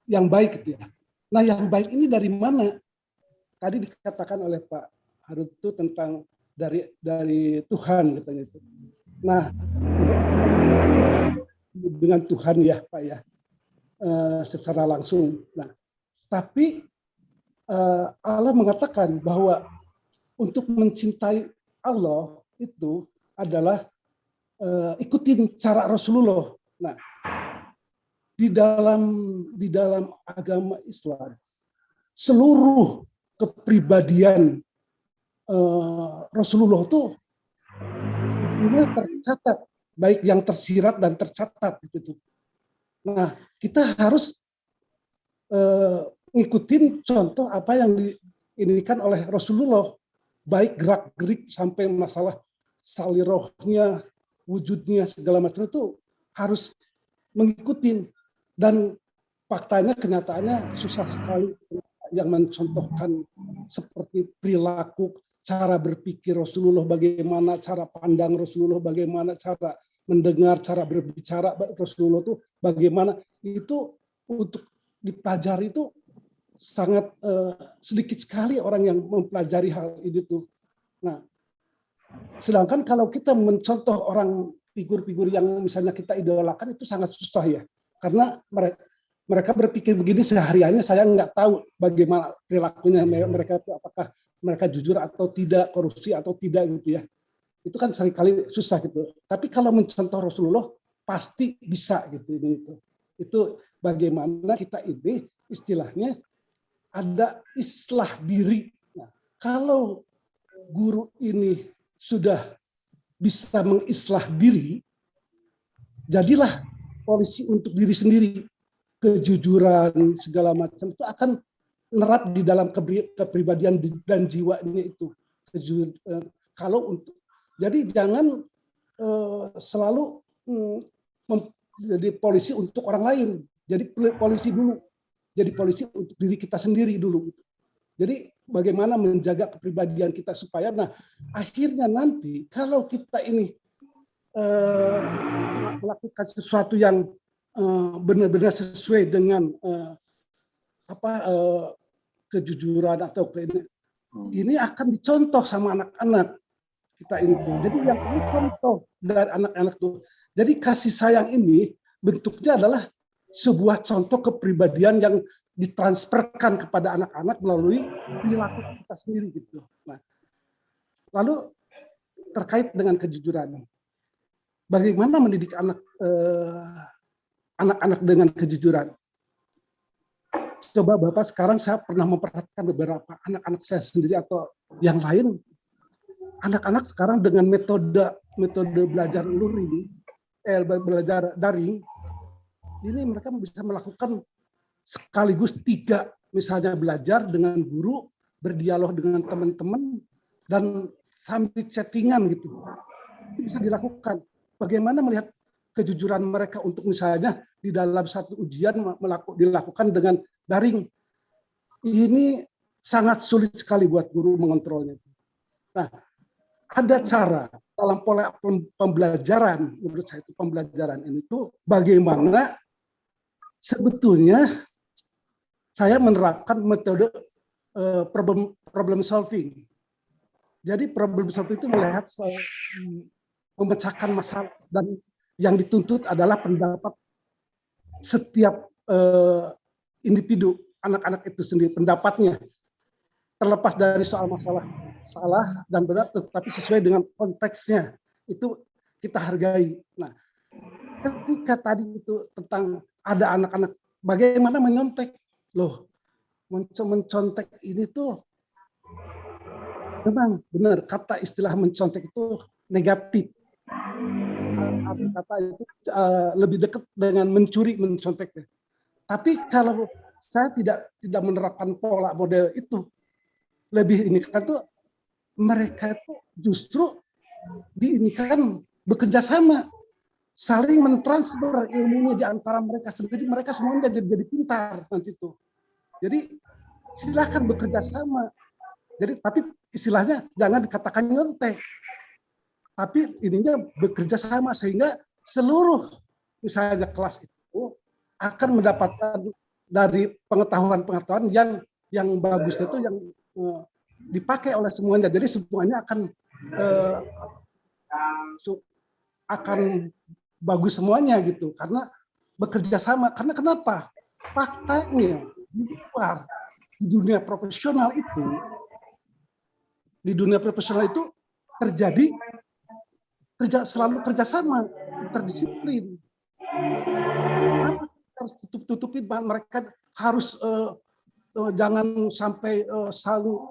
yang baik gitu ya. Nah, yang baik ini dari mana? Tadi dikatakan oleh Pak Harut itu tentang dari Tuhan katanya itu. Nah, dengan Tuhan ya Pak ya, secara langsung. Nah, tapi Allah mengatakan bahwa untuk mencintai Allah itu adalah ikutin cara Rasulullah. Nah, di dalam agama Islam, seluruh kepribadian Rasulullah itu tercatat, baik yang tersirat dan tercatat gitu. Nah, kita harus ngikutin contoh apa yang diinikan oleh Rasulullah, baik gerak-gerik sampai masalah salirohnya, wujudnya segala macam itu harus mengikuti. Dan faktanya, kenyataannya susah sekali yang mencontohkan seperti perilaku, cara berpikir Rasulullah, bagaimana cara pandang Rasulullah, bagaimana cara mendengar, cara berbicara Rasulullah itu bagaimana, itu untuk dipelajari itu sangat sedikit sekali orang yang mempelajari hal ini tuh. Nah, sedangkan kalau kita mencontoh orang figur-figur yang misalnya kita idolakan itu sangat susah ya, karena mereka berpikir begini sehariannya, saya nggak tahu bagaimana perilakunya mereka itu, apakah mereka jujur atau tidak, korupsi atau tidak gitu ya. Itu kan seringkali susah gitu. Tapi kalau mencontoh Rasulullah pasti bisa gitu. Itu bagaimana kita ini istilahnya ada islah diri. Nah, kalau guru ini sudah bisa mengislah diri, jadilah polisi untuk diri sendiri, kejujuran segala macam itu akan nerap di dalam kepribadian dan jiwanya itu. Kalau untuk, jadi jangan selalu jadi polisi untuk orang lain. Jadi polisi dulu. Jadi polisi untuk diri kita sendiri dulu. Jadi bagaimana menjaga kepribadian kita supaya, nah akhirnya nanti kalau kita ini melakukan sesuatu yang benar-benar sesuai dengan kejujuran atau ini akan dicontoh sama anak-anak kita ini tuh. Jadi yang ini contoh dari anak-anak tuh. Jadi kasih sayang ini bentuknya adalah sebuah contoh kepribadian yang ditransferkan kepada anak-anak melalui perilaku kita sendiri gitu. Nah, lalu terkait dengan kejujuran, bagaimana mendidik anak-anak dengan kejujuran? Coba Bapak, sekarang saya pernah memperhatikan beberapa anak-anak saya sendiri atau yang lain, anak-anak sekarang dengan metode belajar luring, belajar daring, ini mereka bisa melakukan sekaligus 3, misalnya belajar dengan guru, berdialog dengan teman-teman, dan sambil chattingan gitu. Itu bisa dilakukan. Bagaimana melihat kejujuran mereka untuk misalnya di dalam satu ujian dilakukan dengan daring. Ini sangat sulit sekali buat guru mengontrolnya. Nah, ada cara dalam pola pembelajaran, menurut saya itu pembelajaran ini tuh bagaimana sebetulnya saya menerapkan metode problem solving. Jadi problem solving itu melihat memecahkan masalah, dan yang dituntut adalah pendapat setiap individu, anak-anak itu sendiri, pendapatnya terlepas dari soal masalah salah dan benar, tetapi sesuai dengan konteksnya itu kita hargai. Nah, ketika tadi itu tentang ada anak-anak bagaimana menyontek, loh, mencontek ini tuh memang benar, kata istilah mencontek itu negatif. Kata itu lebih dekat dengan mencuri, menconteknya. Tapi kalau saya tidak menerapkan pola model itu, lebih ini kan tuh mereka itu justru diinikan bekerja sama, saling mentransfer ilmunya di antara mereka sendiri, mereka semuanya jadi pintar nanti itu. Jadi silakan bekerja sama. Jadi tapi istilahnya jangan dikatakan nyontek, tapi ininya bekerja sama sehingga seluruh misalnya kelas itu akan mendapatkan dari pengetahuan yang bagusnya itu yang dipakai oleh semuanya. Jadi semuanya akan bagus semuanya gitu, karena bekerja sama. Karena kenapa? Faktanya di luar, di dunia profesional itu terjadi selalu kerjasama, interdisiplin. Kenapa harus tutup-tutupin? Mereka harus jangan sampai selalu,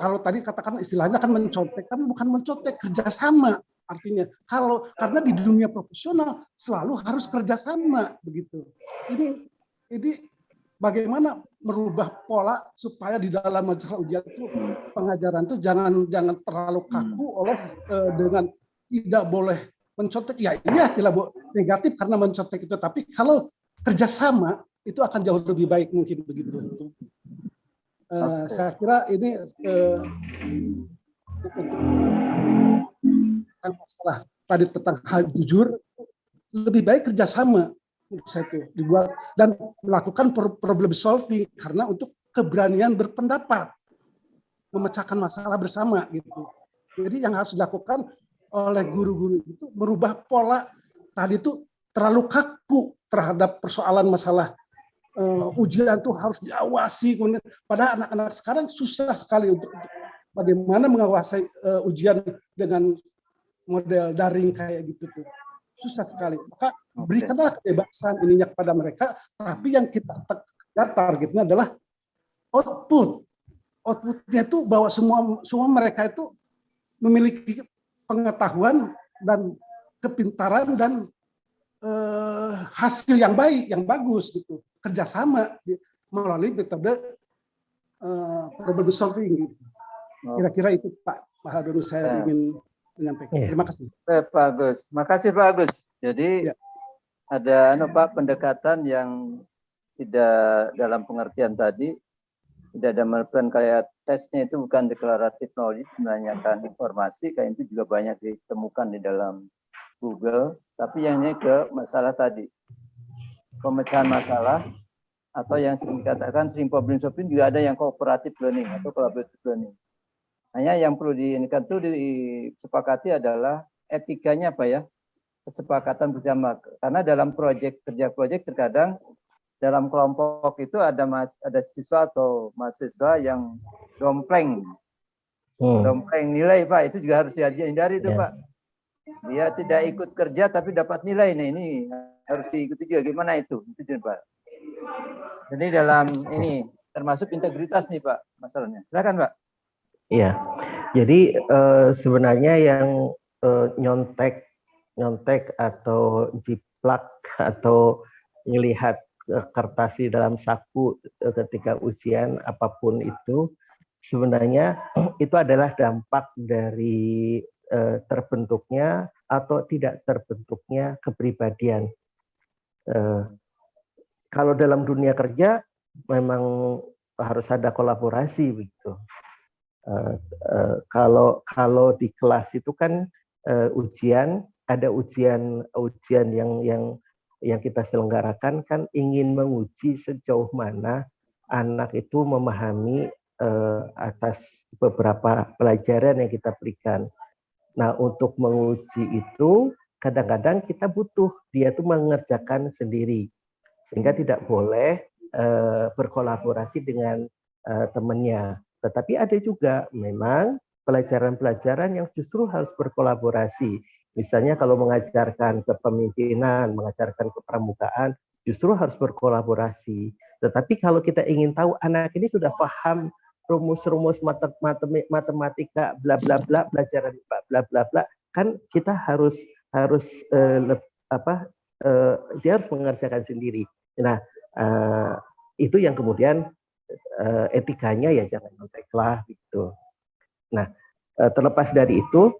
kalau tadi katakan istilahnya kan mencontek, tapi bukan mencontek, kerjasama artinya. Karena di dunia profesional selalu harus kerjasama begitu. Ini bagaimana merubah pola supaya di dalam masalah ujian itu pengajaran itu jangan terlalu kaku oleh dengan tidak boleh mencontek. Ya iya, tidak negatif karena mencontek itu, tapi kalau kerjasama itu akan jauh lebih baik mungkin begitu. Saya kira ini untuk masalah tadi tentang hal jujur, lebih baik kerjasama saya itu dibuat dan melakukan problem solving, karena untuk keberanian berpendapat, memecahkan masalah bersama gitu. Jadi yang harus dilakukan oleh guru-guru itu merubah pola tadi itu terlalu kaku terhadap persoalan masalah ujian itu harus diawasi. Kemudian pada anak-anak sekarang susah sekali untuk bagaimana mengawasi ujian dengan model daring kayak gitu tuh. Susah sekali. Maka berikanlah kebebasan ininya kepada mereka, tapi yang kita targetnya adalah output. Outputnya itu bahwa semua mereka itu memiliki pengetahuan dan kepintaran dan hasil yang baik, yang bagus gitu, kerjasama melalui metode problem solving. Gitu. Kira-kira itu Pak Harun saya ingin menyampaikan. Terima kasih. Pak Agus, makasih Pak Agus. Jadi ada Pak pendekatan yang tidak dalam pengertian tadi, tidak ada melakukan kayak tesnya itu bukan declarative knowledge, menanyakan informasi, kayak itu juga banyak ditemukan di dalam Google, tapi yang ini ke masalah tadi, pemecahan masalah, atau yang sering dikatakan sering problem solving, juga ada yang cooperative learning atau collaborative learning. Hanya yang perlu diinginkan itu disepakati adalah etikanya apa ya, kesepakatan bersama. Karena dalam kerja proyek terkadang dalam kelompok itu ada siswa atau mahasiswa yang dompleng nilai Pak, itu juga harus dihindari itu Pak. Dia tidak ikut kerja tapi dapat nilai. Nah ini harus diikuti juga. Gimana itu? Itu Pak. Jadi dalam ini termasuk integritas nih Pak masalahnya. Silakan Pak. Iya. Jadi sebenarnya yang nyontek atau jiplak atau melihat kertas di dalam saku ketika ujian apapun itu sebenarnya itu adalah dampak dari terbentuknya atau tidak terbentuknya kepribadian. Kalau dalam dunia kerja memang harus ada kolaborasi begitu. Kalau di kelas itu kan ujian, ada ujian yang kita selenggarakan kan ingin menguji sejauh mana anak itu memahami atas beberapa pelajaran yang kita berikan. Nah, untuk menguji itu kadang-kadang kita butuh dia tuh mengerjakan sendiri, sehingga tidak boleh berkolaborasi dengan temannya. Tetapi ada juga memang pelajaran-pelajaran yang justru harus berkolaborasi. Misalnya kalau mengajarkan kepemimpinan, mengajarkan kepramukaan, justru harus berkolaborasi. Tetapi kalau kita ingin tahu anak ini sudah paham rumus-rumus matematika, bla bla bla, pelajaran bla bla bla, kan kita harus dia harus mengerjakan sendiri. Nah, itu yang kemudian etikanya ya jangan nyontek lah gitu. Nah, terlepas dari itu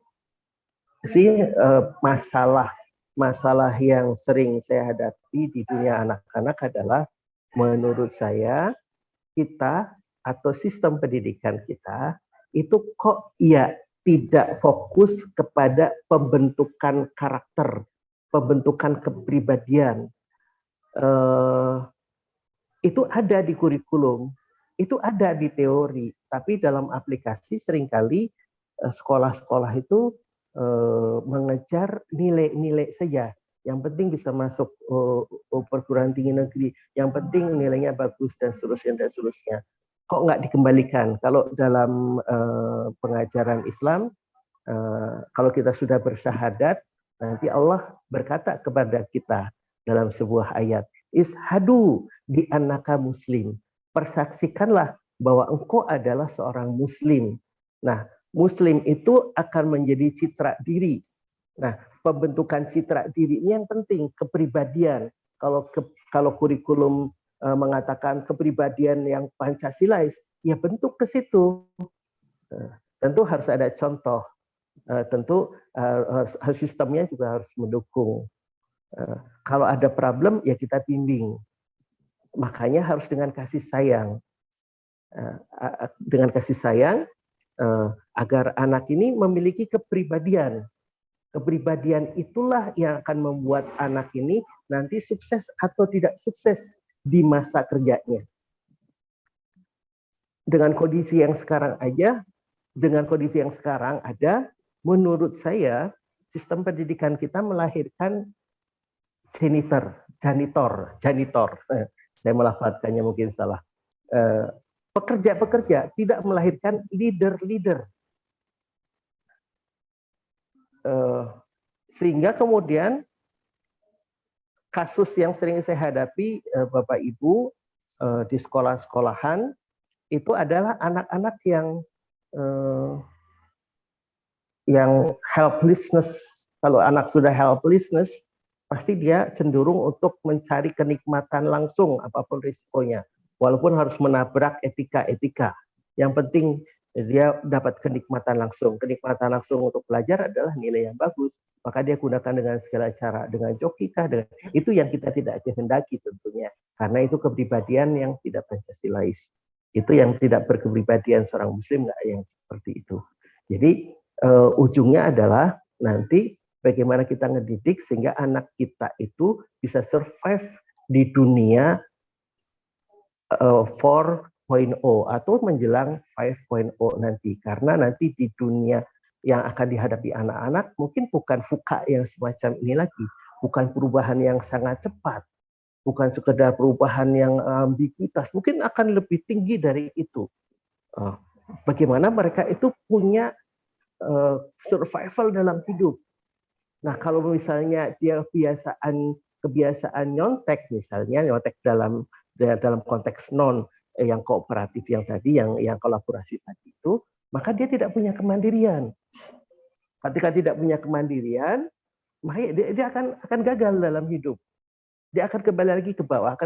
sih masalah yang sering saya hadapi di dunia anak-anak adalah menurut saya kita atau sistem pendidikan kita itu kok ya tidak fokus kepada pembentukan karakter, pembentukan kepribadian. Itu ada di kurikulum, itu ada di teori, tapi dalam aplikasi seringkali sekolah-sekolah itu mengejar nilai-nilai saja. Yang penting bisa masuk perguruan tinggi negeri, yang penting nilainya bagus dan seterusnya. Kok nggak dikembalikan? Kalau dalam pengajaran Islam, kalau kita sudah bersyahadat, nanti Allah berkata kepada kita dalam sebuah ayat, ishadu bi annaka muslim. Persaksikanlah bahwa engkau adalah seorang muslim. Nah, muslim itu akan menjadi citra diri. Nah, pembentukan citra diri ini yang penting, kepribadian. Kalau kurikulum mengatakan kepribadian yang Pancasilais, ya bentuk ke situ. Tentu harus ada contoh. Tentu sistemnya juga harus mendukung. Kalau ada problem, ya kita bimbing. Makanya harus dengan kasih sayang. Dengan kasih sayang, agar anak ini memiliki kepribadian. Kepribadian itulah yang akan membuat anak ini nanti sukses atau tidak sukses di masa kerjanya. Dengan kondisi yang sekarang ada, menurut saya sistem pendidikan kita melahirkan janitor. Saya melafadzkannya mungkin salah. Pekerja-pekerja, tidak melahirkan leader-leader. Sehingga kemudian kasus yang sering saya hadapi, Bapak Ibu, di sekolah-sekolahan, itu adalah anak-anak yang helplessness. Kalau anak sudah helplessness, pasti dia cenderung untuk mencari kenikmatan langsung apapun risikonya. Walaupun harus menabrak etika-etika. Yang penting dia dapat kenikmatan langsung. Kenikmatan langsung untuk belajar adalah nilai yang bagus. Maka dia gunakan dengan segala cara. Dengan joki kah, itu yang kita tidak kehendaki tentunya. Karena itu kepribadian yang tidak Pancasilais. Itu yang tidak berkepribadian seorang muslim, nggak yang seperti itu. Jadi ujungnya adalah nanti bagaimana kita ngedidik sehingga anak kita itu bisa survive di dunia 4.0 atau menjelang 5.0 nanti. Karena nanti di dunia yang akan dihadapi anak-anak mungkin bukan fuka yang semacam ini lagi, bukan perubahan yang sangat cepat, bukan sekedar perubahan yang ambiguitas, mungkin akan lebih tinggi dari itu. Bagaimana mereka itu punya survival dalam hidup. Nah, kalau misalnya dia kebiasaan nyontek, misalnya nyontek dalam konteks non yang kooperatif yang tadi, yang kolaborasi tadi itu, maka dia tidak punya kemandirian. Ketika tidak punya kemandirian, maka dia akan gagal dalam hidup. Dia akan kembali lagi ke bawah,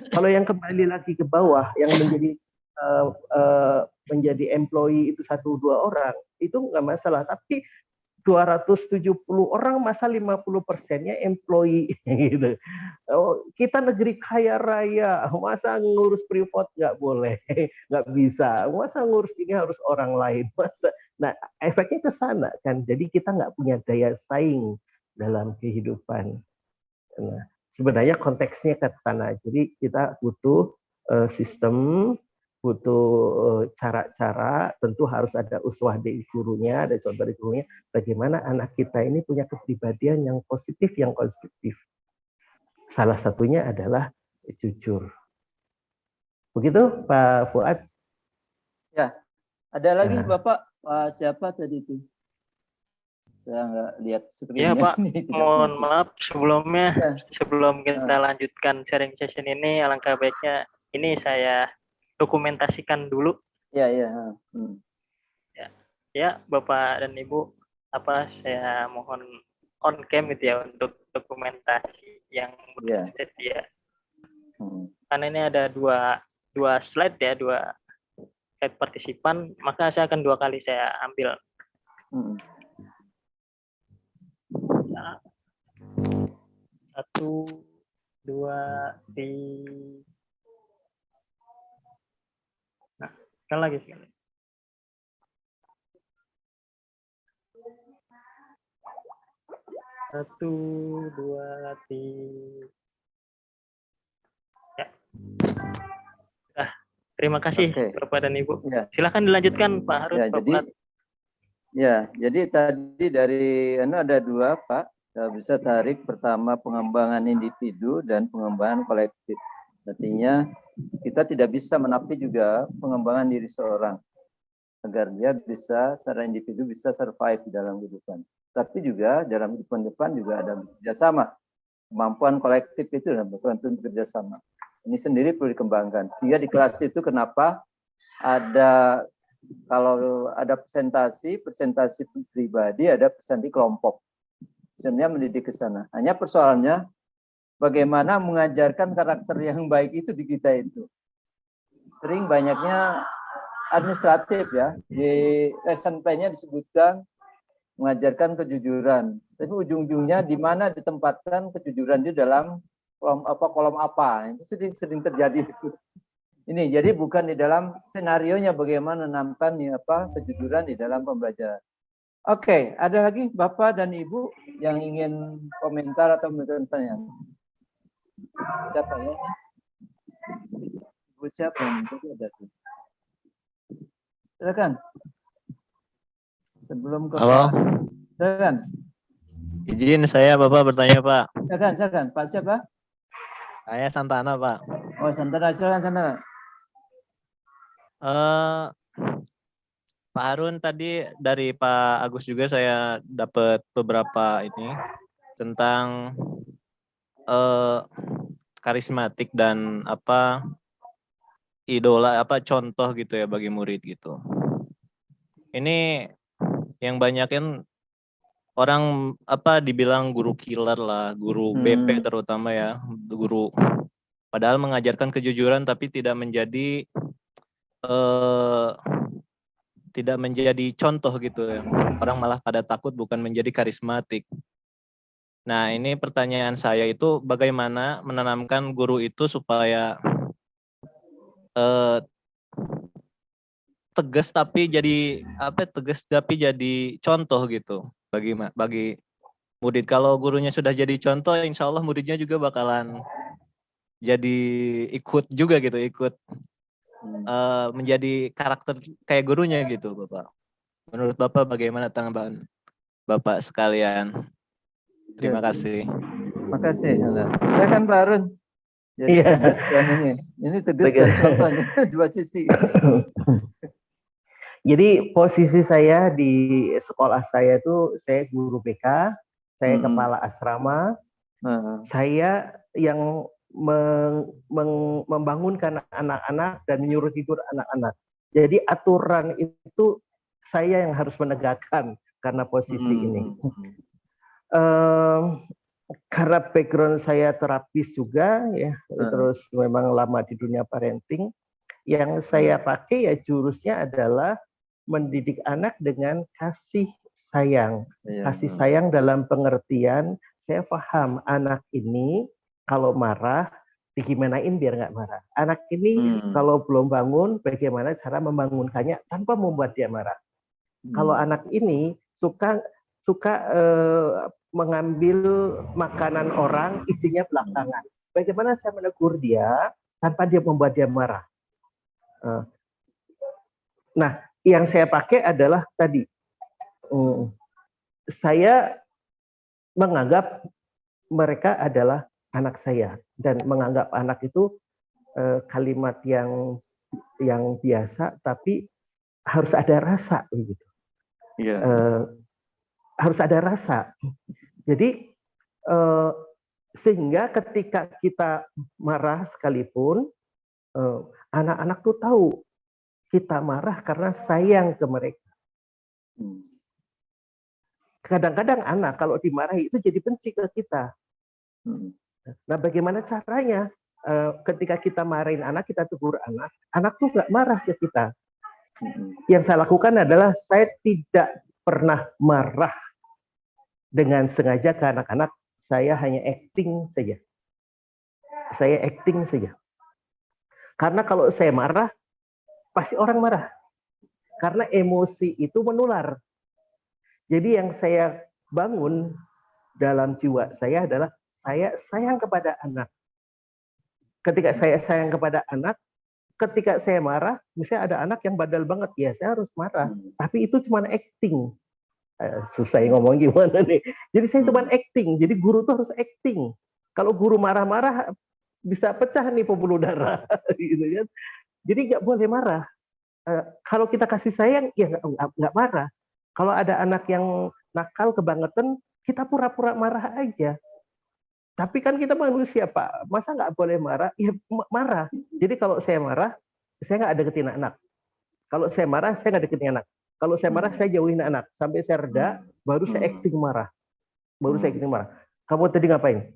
Kalau yang kembali lagi ke bawah, yang menjadi employee itu 1-2 orang, itu nggak masalah. Tapi 270 orang, masa 50%-nya employee gitu. Kita negeri kaya raya, masa ngurus privat nggak boleh, nggak bisa. Masa ngurus ini harus orang lain. Nah, efeknya ke sana kan. Jadi kita nggak punya daya saing dalam kehidupan. Nah, sebenarnya konteksnya ke sana. Jadi kita butuh sistem, butuh cara-cara, tentu harus ada uswah dari gurunya, ada contoh dari gurunya, bagaimana anak kita ini punya kepribadian yang positif, yang konstruktif. Salah satunya adalah jujur. Begitu Pak Fuad? Ya, ada lagi Bapak, siapa tadi itu? Saya nggak lihat screen-nya. Ya Pak, mohon maaf sebelumnya, sebelum kita lanjutkan sharing session ini, alangkah baiknya ini saya dokumentasikan dulu. Ya. Ya, Bapak dan Ibu, saya mohon on cam gitu ya untuk dokumentasi yang tersedia. Karena ini ada dua slide ya, 2 slide partisipan, maka saya akan 2 kali saya ambil. 1, 2, 3. Nah, sekali. 1, 2, 3. Ya. Terima kasih Bapak dan Ibu. Ya. Silakan dilanjutkan Pak Harun. Jadi tadi dari ada 2 Pak. Saya bisa tarik pertama pengembangan individu dan pengembangan kolektif. Artinya kita tidak bisa menapi juga pengembangan diri seorang agar dia bisa secara individu bisa survive di dalam kehidupan. Tapi juga dalam kehidupan depan juga ada kerjasama. Kemampuan kolektif itu dan tentu kerjasama. Ini sendiri perlu dikembangkan. Sehingga di kelas itu kenapa ada, kalau ada presentasi pribadi, ada presentasi kelompok. Sebenarnya mendidik ke sana. Hanya persoalannya bagaimana mengajarkan karakter yang baik itu di kita itu. Sering banyaknya administratif ya. Di lesson plan-nya disebutkan mengajarkan kejujuran. Tapi ujung-ujungnya di mana ditempatkan kejujuran di dalam kolom apa. Itu sering terjadi itu. Ini jadi bukan di dalam senarionya bagaimana menanamkan kejujuran di dalam pembelajaran. Oke, ada lagi Bapak dan Ibu yang ingin komentar atau bertanya? Siapa ya? Ibu siapa yang ada tuh? Silakan. Sebelum ke Halo. Silakan. Izin saya Bapak bertanya Pak. Silakan. Pak siapa? Saya Santana Pak. Oh Santana, silakan Santana. Pak Harun tadi dari Pak Agus juga saya dapat beberapa ini tentang karismatik dan idola contoh gitu ya bagi murid gitu. Ini yang banyak kan orang apa dibilang guru killer lah, guru BP terutama ya, guru padahal mengajarkan kejujuran tapi tidak menjadi contoh gitu ya. Orang malah pada takut, bukan menjadi karismatik. Nah, ini pertanyaan saya itu bagaimana menanamkan guru itu supaya tegas tapi jadi contoh gitu bagi murid. Kalau gurunya sudah jadi contoh, insya Allah muridnya juga bakalan jadi ikut juga gitu, menjadi karakter kayak gurunya gitu, Bapak. Menurut Bapak bagaimana tanggapan Bapak sekalian? Terima kasih. Makasih. Silakan Pak Arun. Jadi tegas dan ini tegas dan contohnya dua sisi. Jadi posisi saya di sekolah saya itu, saya guru BK, saya kepala asrama, saya yang membangunkan anak-anak dan menyuruh tidur anak-anak. Jadi aturan itu saya yang harus menegakkan karena posisi ini. Karena background saya terapis juga ya, terus memang lama di dunia parenting. Yang saya pakai ya jurusnya adalah mendidik anak dengan kasih sayang. Kasih sayang dalam pengertian saya paham anak ini kalau marah digimanain biar nggak marah. Anak ini kalau belum bangun bagaimana cara membangunkannya tanpa membuat dia marah. Kalau anak ini suka mengambil makanan orang, izinnya belakangan. Bagaimana saya menegur dia tanpa dia membuat dia marah. Nah, yang saya pakai adalah tadi, saya menganggap mereka adalah anak saya dan menganggap anak itu kalimat yang biasa, tapi harus ada rasa begitu. Harus ada rasa. Jadi sehingga ketika kita marah sekalipun, anak-anak tuh tahu kita marah karena sayang ke mereka. Kadang-kadang anak kalau dimarahi itu jadi benci ke kita. Nah, bagaimana caranya? Ketika kita marahin anak, kita tegur anak tuh nggak marah ke kita. Yang saya lakukan adalah saya tidak pernah marah dengan sengaja ke anak-anak. Saya hanya acting saja. Karena kalau saya marah, pasti orang marah. Karena emosi itu menular. Jadi yang saya bangun dalam jiwa saya adalah saya sayang kepada anak. Ketika saya sayang kepada anak, ketika saya marah, misalnya ada anak yang badal banget, ya saya harus marah. Tapi itu cuma acting. Susah ngomong gimana nih. Jadi saya cuma acting. Jadi guru tuh harus acting. Kalau guru marah-marah, bisa pecah nih pembuluh darah. Gitu kan. Jadi nggak boleh marah. Kalau kita kasih sayang, ya nggak marah. Kalau ada anak yang nakal kebangetan, kita pura-pura marah aja. Tapi kan kita manusia, Pak. Masa nggak boleh marah? Ya marah. Jadi kalau saya marah, saya nggak deketin anak. Kalau saya marah, saya nggak deketin anak. Kalau saya marah, saya jauhin anak. Sampai saya reda, baru saya acting marah. Kamu tadi ngapain?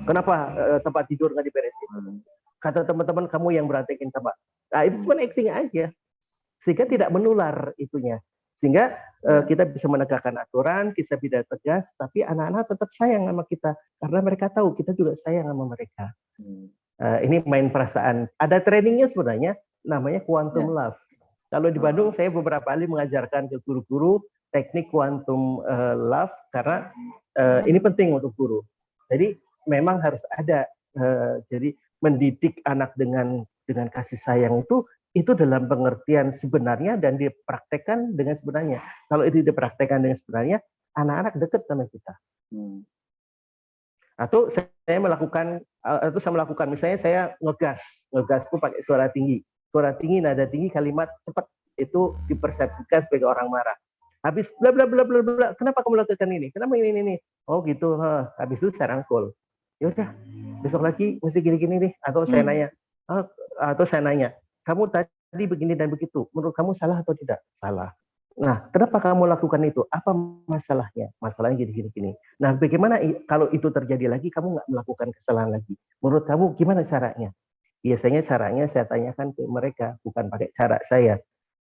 Kenapa tempat tidur nggak diberesin? Kata teman-teman kamu yang berantakin tempat. Nah, itu cuma acting aja. Sehingga tidak menular itunya. Sehingga kita bisa menegakkan aturan, kita bisa tegas, tapi anak-anak tetap sayang sama kita. Karena mereka tahu kita juga sayang sama mereka. Ini main perasaan. Ada trainingnya sebenarnya, namanya quantum love. Kalau di Bandung, saya beberapa kali mengajarkan ke guru-guru teknik quantum love, karena ini penting untuk guru. Jadi memang harus ada. Jadi mendidik anak dengan kasih sayang itu dalam pengertian sebenarnya dan dipraktekkan dengan sebenarnya. Kalau itu dipraktekkan dengan sebenarnya, anak-anak dekat sama kita. Atau saya melakukan misalnya saya ngegas itu pakai suara tinggi, nada tinggi, kalimat cepat, itu dipersepsikan sebagai orang marah. Habis bla bla bla bla bla, kenapa kamu lakukan ini? Kenapa ini? Oh gitu, habis itu saya rangkul. Ya udah, besok lagi mesti gini-gini nih. Atau saya nanya, kamu tadi begini dan begitu, menurut kamu salah atau tidak? Salah. Nah, kenapa kamu lakukan itu? Apa masalahnya? Masalahnya gini. Nah, bagaimana kalau itu terjadi lagi, kamu nggak melakukan kesalahan lagi? Menurut kamu gimana caranya? Biasanya caranya saya tanyakan ke mereka, bukan pakai cara saya.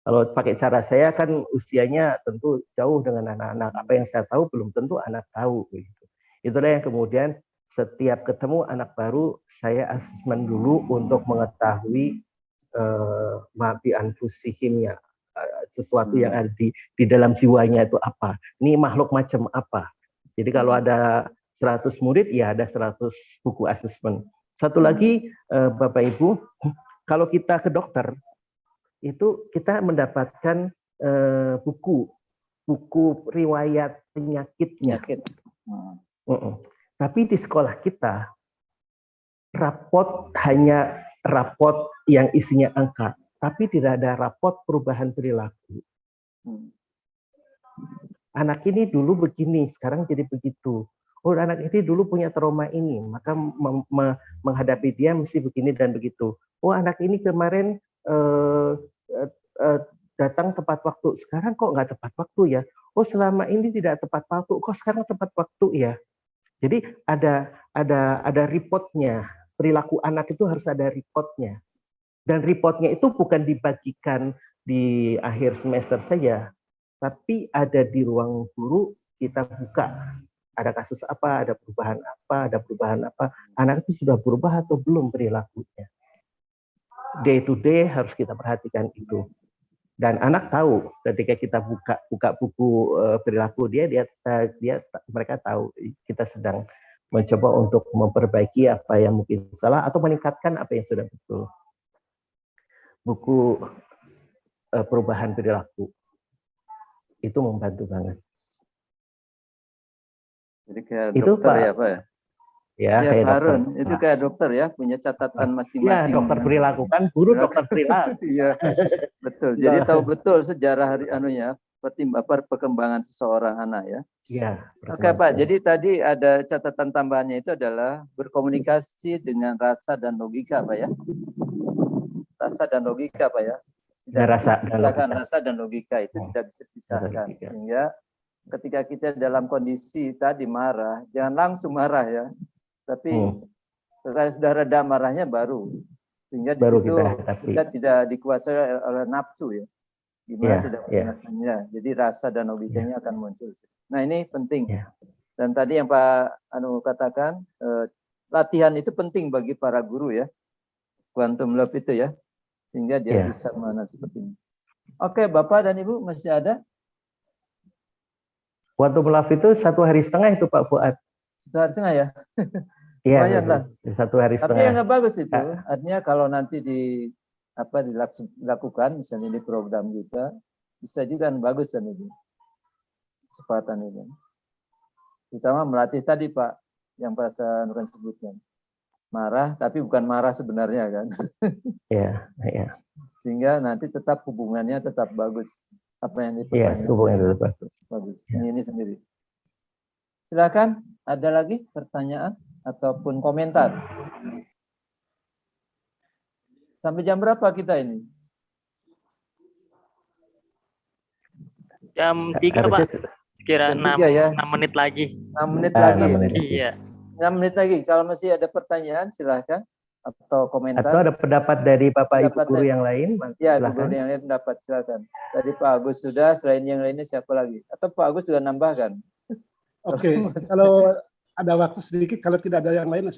Kalau pakai cara saya kan usianya tentu jauh dengan anak-anak. Apa yang saya tahu belum tentu anak tahu. Gitu. Itulah yang kemudian setiap ketemu anak baru, saya asesmen dulu untuk mengetahui mafi anfusihimnya, sesuatu yang ada di dalam jiwanya itu apa. Ini makhluk macam apa. Jadi kalau ada 100 murid, ya ada 100 buku asesmen. Satu lagi, Bapak Ibu, kalau kita ke dokter, itu kita mendapatkan buku riwayat penyakitnya. Tapi di sekolah kita, rapot hanya rapot yang isinya angka, tapi tidak ada rapot perubahan perilaku. Anak ini dulu begini, sekarang jadi begitu. Oh, anak ini dulu punya trauma ini, maka menghadapi dia mesti begini dan begitu. Oh, anak ini kemarin datang tepat waktu, sekarang kok nggak tepat waktu ya? Oh, selama ini tidak tepat waktu, kok sekarang tepat waktu ya? Jadi ada reportnya. Perilaku anak itu harus ada reportnya. Dan reportnya itu bukan dibagikan di akhir semester saja, tapi ada di ruang guru, kita buka. Ada kasus apa, ada perubahan apa, anak itu sudah berubah atau belum perilakunya. Day to day harus kita perhatikan itu. Dan anak tahu ketika kita buka buku perilaku mereka tahu kita sedang mencoba untuk memperbaiki apa yang mungkin salah atau meningkatkan apa yang sudah betul. Buku perubahan perilaku itu membantu banget. Jadi kayak itu dokter Pak, ya Pak ya? Ya, kayak dokter. Itu kayak dokter ya, punya catatan masing-masing. Ya, dokter perilaku kan, guru dokter perilaku. Iya, betul. Jadi tahu betul sejarah perkembangan seseorang anak ya. Iya. Oke Pak, jadi tadi ada catatan tambahannya itu adalah berkomunikasi dengan rasa dan logika Pak ya. Rasa dan logika Pak ya. Rasa dan logika itu tidak bisa dipisahkan. Sehingga ketika kita dalam kondisi tadi marah, jangan langsung marah ya. Tapi setelah sudah reda marahnya baru. Sehingga di situ kita tidak dikuasai oleh nafsu ya. Gimana tidak punya. Jadi rasa dan logikanya akan muncul. Nah ini penting. Dan tadi yang Pak Anu katakan, latihan itu penting bagi para guru ya. Quantum love itu ya. Sehingga dia bisa mana seperti ini. Oke, Bapak dan Ibu masih ada? Quantum love itu 1 hari setengah itu Pak Fuad. 1 hari setengah ya? Iya, 1 hari setengah. Tapi yang nggak bagus itu, artinya kalau nanti dilakukan, misalnya di program kita, bisa juga bagus kan itu. Kesempatan itu. Terutama melatih tadi Pak, yang Pak Sanuran sebutkan. Marah, tapi bukan marah sebenarnya kan. Iya. Sehingga nanti tetap hubungannya tetap bagus. Apa yang dipertanyakan. Iya, hubungannya tetap bagus. Ini sendiri. Silakan, ada lagi pertanyaan ataupun komentar? Sampai jam berapa kita ini? Jam 3 Pak. Kira 6 menit lagi. 6 menit lagi. Iya. 6 menit lagi. Kalau masih ada pertanyaan silahkan atau komentar. Atau ada pendapat dari Bapak Ibu guru yang lain? Ya, guru yang lain pendapat silakan. Tadi Pak Agus sudah, selain yang lainnya siapa lagi? Atau Pak Agus juga nambahkan? Oke, kalau ada waktu sedikit, kalau tidak ada yang lain,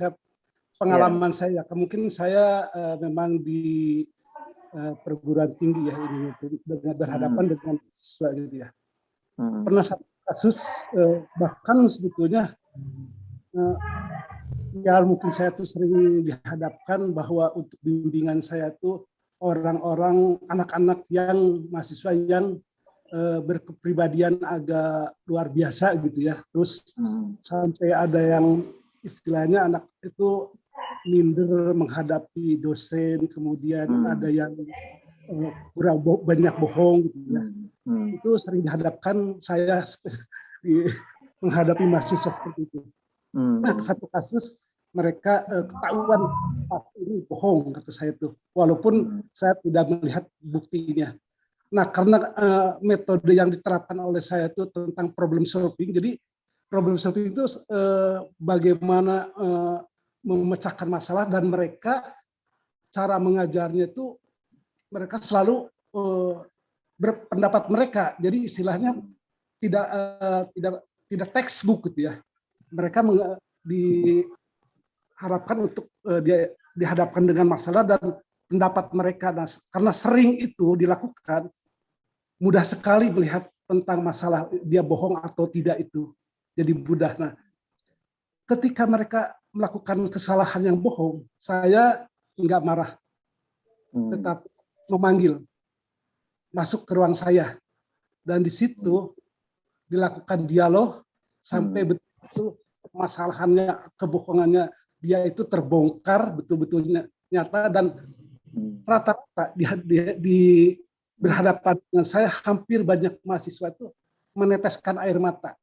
pengalaman saya, kemungkinan saya memang di perguruan tinggi ya ini berhadapan dengan siswa gitu ya. Pernah satu kasus bahkan sebetulnya ya mungkin saya tuh sering dihadapkan bahwa untuk bimbingan saya tuh orang-orang anak-anak yang mahasiswa yang berkepribadian agak luar biasa gitu ya. Terus sampai ada yang istilahnya anak itu minder menghadapi dosen, kemudian ada yang banyak bohong gitu ya. Itu sering dihadapkan saya menghadapi mahasiswa seperti itu. Nah, satu kasus mereka ketahuan ini bohong kata saya tuh, walaupun saya tidak melihat buktinya. Nah, karena metode yang diterapkan oleh saya itu tentang problem solving, jadi problem solving itu bagaimana memecahkan masalah, dan mereka cara mengajarnya itu mereka selalu berpendapat mereka. Jadi istilahnya tidak textbook gitu ya. Mereka diharapkan untuk dihadapkan dengan masalah dan pendapat mereka. Nah, karena sering itu dilakukan, mudah sekali melihat tentang masalah dia bohong atau tidak itu. Jadi mudah. Nah, ketika mereka melakukan kesalahan yang bohong, saya nggak marah, tetapi memanggil masuk ke ruang saya, dan di situ dilakukan dialog sampai betul permasalahannya, kebohongannya dia itu terbongkar betul-betul nyata, dan rata-rata di berhadapan dengan saya hampir banyak mahasiswa itu meneteskan air mata.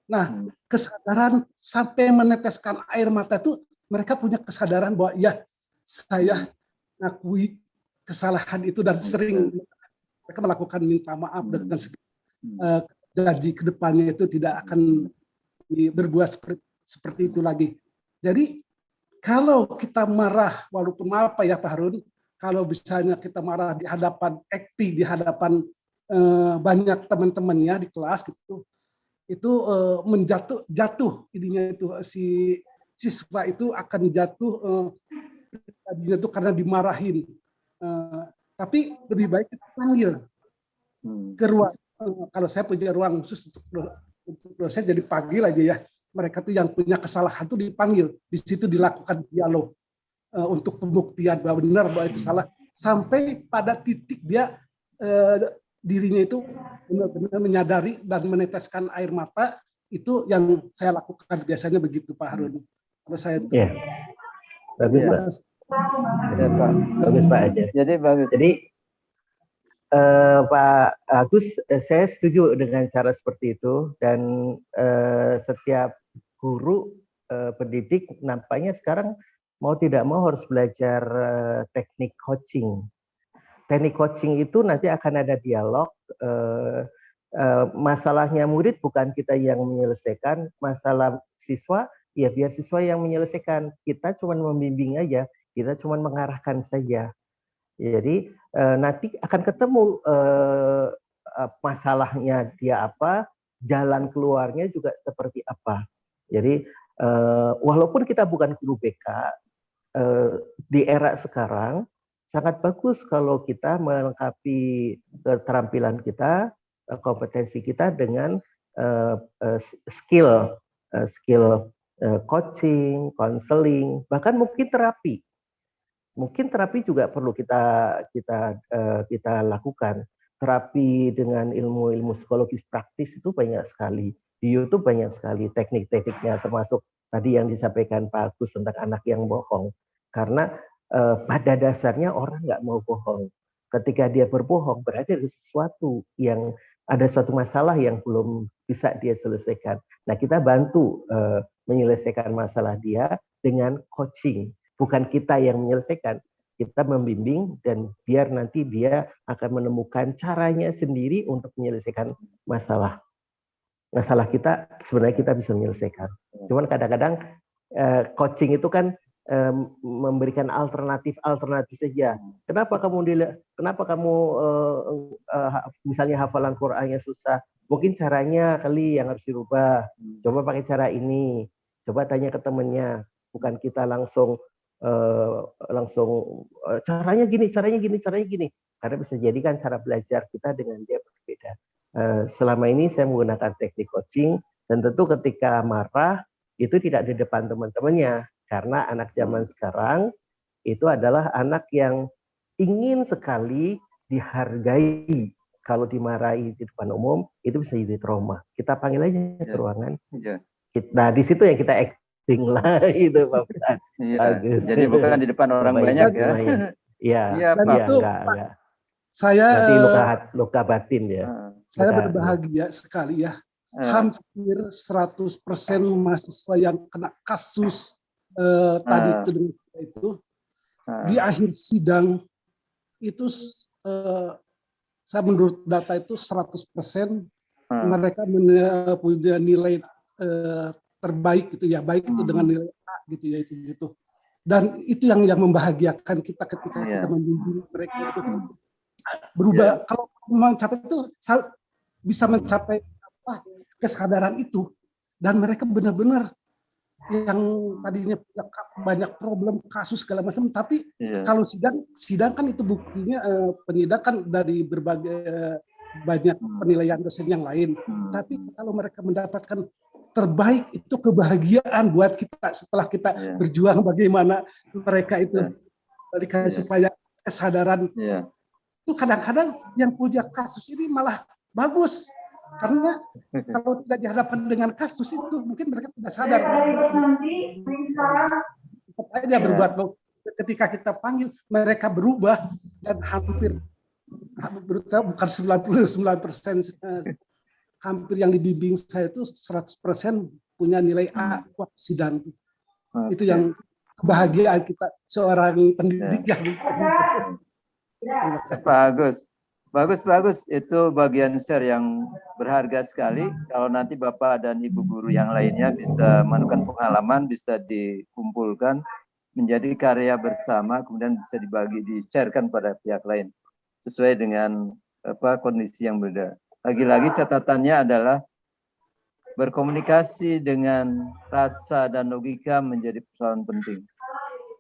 Nah, kesadaran sampai meneteskan air mata itu mereka punya kesadaran bahwa ya, saya ngakui kesalahan itu, dan sering mereka melakukan minta maaf dengan janji ke depannya itu tidak akan berbuat seperti itu lagi. Jadi kalau kita marah, walaupun apa ya Pak Harun, kalau misalnya kita marah di hadapan di hadapan banyak teman-temannya di kelas gitu, itu jatuh ininya itu, si siswa itu akan jatuh tadinya itu karena dimarahin. Tapi lebih baik kita panggil ke ruang. Kalau saya punya ruang khusus untuk dosen, jadi panggil aja ya. Mereka tuh yang punya kesalahan tuh dipanggil. Di situ dilakukan dialog untuk pembuktian bahwa benar bahwa itu salah, sampai pada titik dia dirinya itu benar-benar menyadari dan meneteskan air mata. Itu yang saya lakukan biasanya begitu Pak Harun. Kalau saya itu. Ya. Bagus Pak. Ya, Pak. Bagus Pak Ajar. Jadi bagus. Jadi Pak Agus, saya setuju dengan cara seperti itu, dan setiap guru pendidik nampaknya sekarang mau tidak mau harus belajar teknik coaching. Teknik coaching itu nanti akan ada dialog. Masalahnya murid bukan kita yang menyelesaikan, masalah siswa ya biar siswa yang menyelesaikan. Kita cuma membimbing aja, kita cuma mengarahkan saja. Jadi nanti akan ketemu masalahnya dia apa, jalan keluarnya juga seperti apa. Jadi walaupun kita bukan guru BK, di era sekarang sangat bagus kalau kita melengkapi keterampilan kita, kompetensi kita dengan skill coaching, counseling, bahkan mungkin terapi. Mungkin terapi juga perlu kita lakukan. Terapi dengan ilmu psikologis praktis itu banyak sekali. Di YouTube banyak sekali teknik-tekniknya, termasuk tadi yang disampaikan Pak Agus tentang anak yang bohong. Karena pada dasarnya orang nggak mau bohong. Ketika dia berbohong berarti ada suatu masalah yang belum bisa dia selesaikan. Nah, kita bantu menyelesaikan masalah dia dengan coaching. Bukan kita yang menyelesaikan, kita membimbing, dan biar nanti dia akan menemukan caranya sendiri untuk menyelesaikan masalah. Masalah kita sebenarnya kita bisa menyelesaikan. Cuman kadang-kadang coaching itu kan memberikan alternatif saja. Kenapa kamu misalnya hafalan Qur'annya susah? Mungkin caranya kali yang harus dirubah. Coba pakai cara ini. Coba tanya ke temannya. Bukan kita langsung caranya gini. Karena bisa jadi kan cara belajar kita dengan dia berbeda. Selama ini saya menggunakan teknik coaching, dan tentu ketika marah itu tidak di depan teman-temannya. Karena anak zaman sekarang itu adalah anak yang ingin sekali dihargai. Kalau dimarahi di depan umum, itu bisa jadi trauma. Kita panggil aja ke ruangan. Nah, di situ yang kita acting lah, itu Pak Fuad. Bagus. Jadi bukan di depan orang banyak ya. Iya, enggak. Saya nanti luka batin ya. Saya berbahagia sekali ya. Hampir 100% mahasiswa yang kena kasus tadi itu di akhir sidang itu saya menurut data itu 100% mereka punya nilai terbaik gitu ya, baik itu dengan nilai A gitu ya, itu gitu. Dan itu yang membahagiakan kita ketika kita membimbing mereka itu berubah. Kalau mencapai itu bisa mencapai kesadaran itu, dan mereka benar-benar yang tadinya banyak problem kasus segala macam, tapi kalau sidang kan itu buktinya penyidakan dari berbagai banyak penilaian dosen yang lain. Tapi kalau mereka mendapatkan terbaik, itu kebahagiaan buat kita setelah kita berjuang bagaimana mereka itu balikan supaya kesadaran. Itu kadang-kadang yang punya kasus ini malah bagus, karena kalau tidak dihadapkan dengan kasus itu mungkin mereka tidak sadar. Tetap aja berbuat. Ketika kita panggil, mereka berubah, dan hampir bukan 99%, hampir yang dibimbing saya itu 100% punya nilai A waktu sidang. Itu yang kebahagiaan kita seorang pendidik yang Bagus. Itu bagian share yang berharga sekali. Kalau nanti Bapak dan Ibu guru yang lainnya bisa menemukan pengalaman, bisa dikumpulkan menjadi karya bersama, kemudian bisa dibagi, di-sharekan pada pihak lain sesuai dengan kondisi yang berbeda. Lagi-lagi catatannya adalah berkomunikasi dengan rasa dan logika menjadi persoalan penting.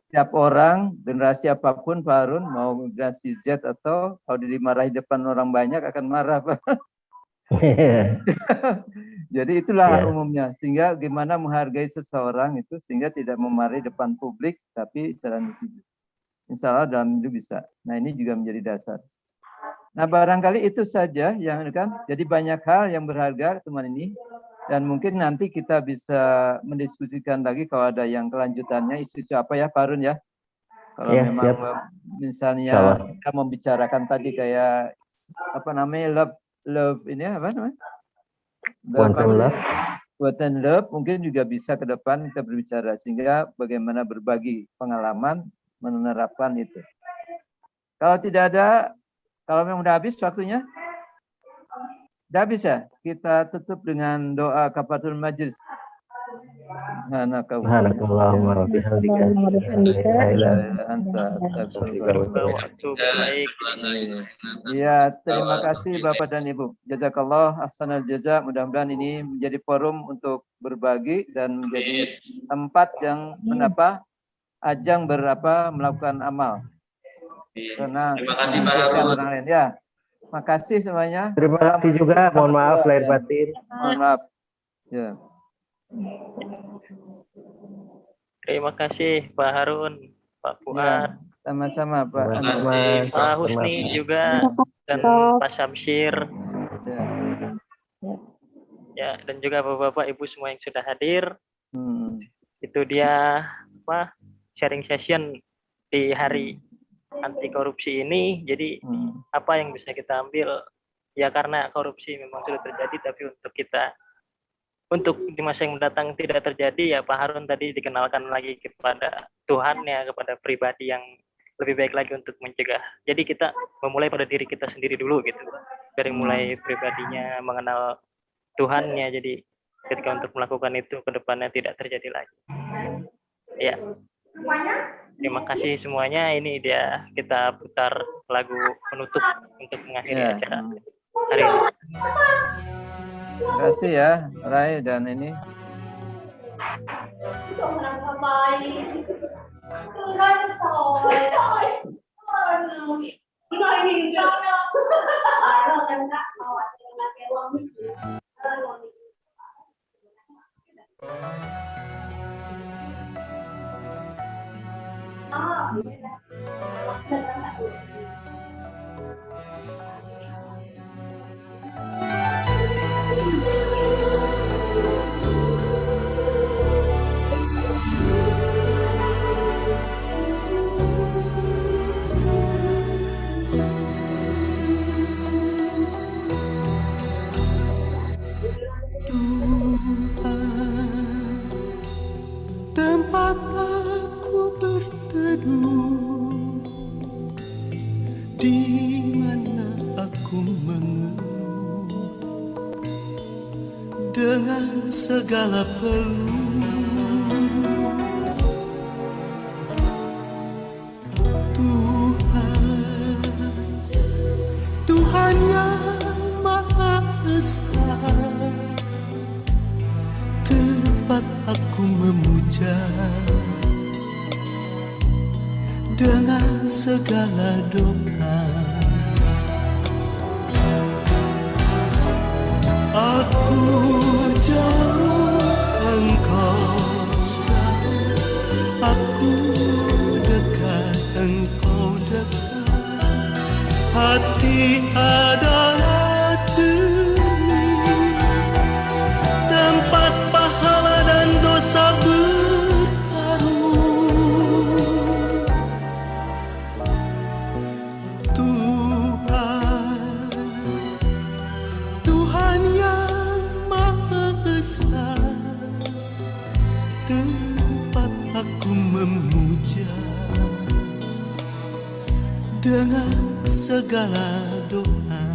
Setiap orang, generasi apapun, Pak Harun, mau generasi Z atau kalau dimarahi depan orang banyak akan marah, Pak. Jadi itulah umumnya. Sehingga gimana menghargai seseorang itu sehingga tidak memarahi depan publik, tapi secara individu. Insya Allah dalam itu bisa. Nah, ini juga menjadi dasar. Nah, barangkali itu saja yang kan. Jadi banyak hal yang berharga teman ini, dan mungkin nanti kita bisa mendiskusikan lagi kalau ada yang kelanjutannya, isu-isu apa ya, Pak Harun ya. Kalau memang misalnya kita membicarakan tadi kayak apa namanya, love ini apa namanya? Quantum love mungkin juga bisa ke depan kita berbicara sehingga bagaimana berbagi pengalaman menerapkan itu. Kalau tidak ada, kalau memang udah habis waktunya, udah habis ya, kita tutup dengan doa kafaratul majlis. Subhanakallahumma wa bihamdika. Ya, terima kasih Bapak dan Ibu. Jazakallah ahsanal jaza. Mudah-mudahan ini menjadi forum untuk berbagi dan menjadi tempat yang ajang melakukan amal. Karena terima kasih Pak orang lain ya. Terima kasih semuanya. Terima kasih juga. Mohon maaf lahir batin. Mohon maaf. Ya. Terima kasih Pak Harun, Pak Fuad. Sama-sama Pak. Pak Husni juga, dan Pak Syamsir. Ya, dan juga Bapak-bapak Ibu semua yang sudah hadir. Itu dia sharing session di hari anti korupsi ini. Jadi apa yang bisa kita ambil ya, karena korupsi memang sudah terjadi, tapi untuk di masa yang mendatang tidak terjadi ya, Pak Harun tadi dikenalkan lagi kepada Tuhan ya, kepada pribadi yang lebih baik lagi untuk mencegah. Jadi kita memulai pada diri kita sendiri dulu gitu, dari mulai pribadinya mengenal Tuhannya. Jadi ketika untuk melakukan itu ke depannya tidak terjadi lagi. Ya. Terima kasih semuanya. Ini dia, kita putar lagu penutup untuk mengakhiri acara hari ini. Terima kasih ya, Rai dan ini. Tempat aku berteduh, di mana aku segala perlu. Tuhan yang Maha Esa, tempat aku memuja dengan segala doa. Aku jauh, engkau jauh, aku dekat, engkau dekat. Hati adalah cermin, tempat pahala dan dosa bertarung. Tuhan yang Maha Esa, tempat aku memuja dengan segala doa.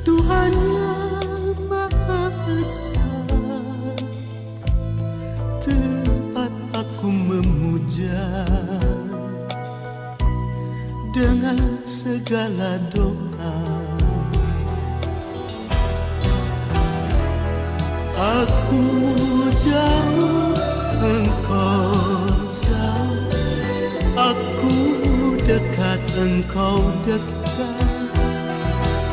Tuhan yang Maha Esa, tempat aku memuja dengan segala doa. Aku jauh, engkau jauh, aku dekat, engkau dekat.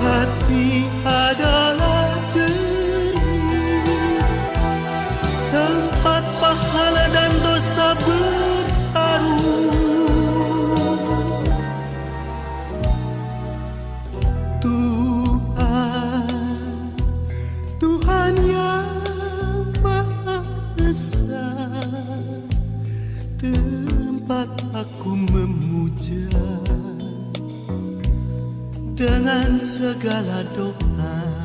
Hati adalah cermin, tempat pahala dan dosa bertarung. Tuhan yang Maha Esa, tempat aku memuja dengan segala doa.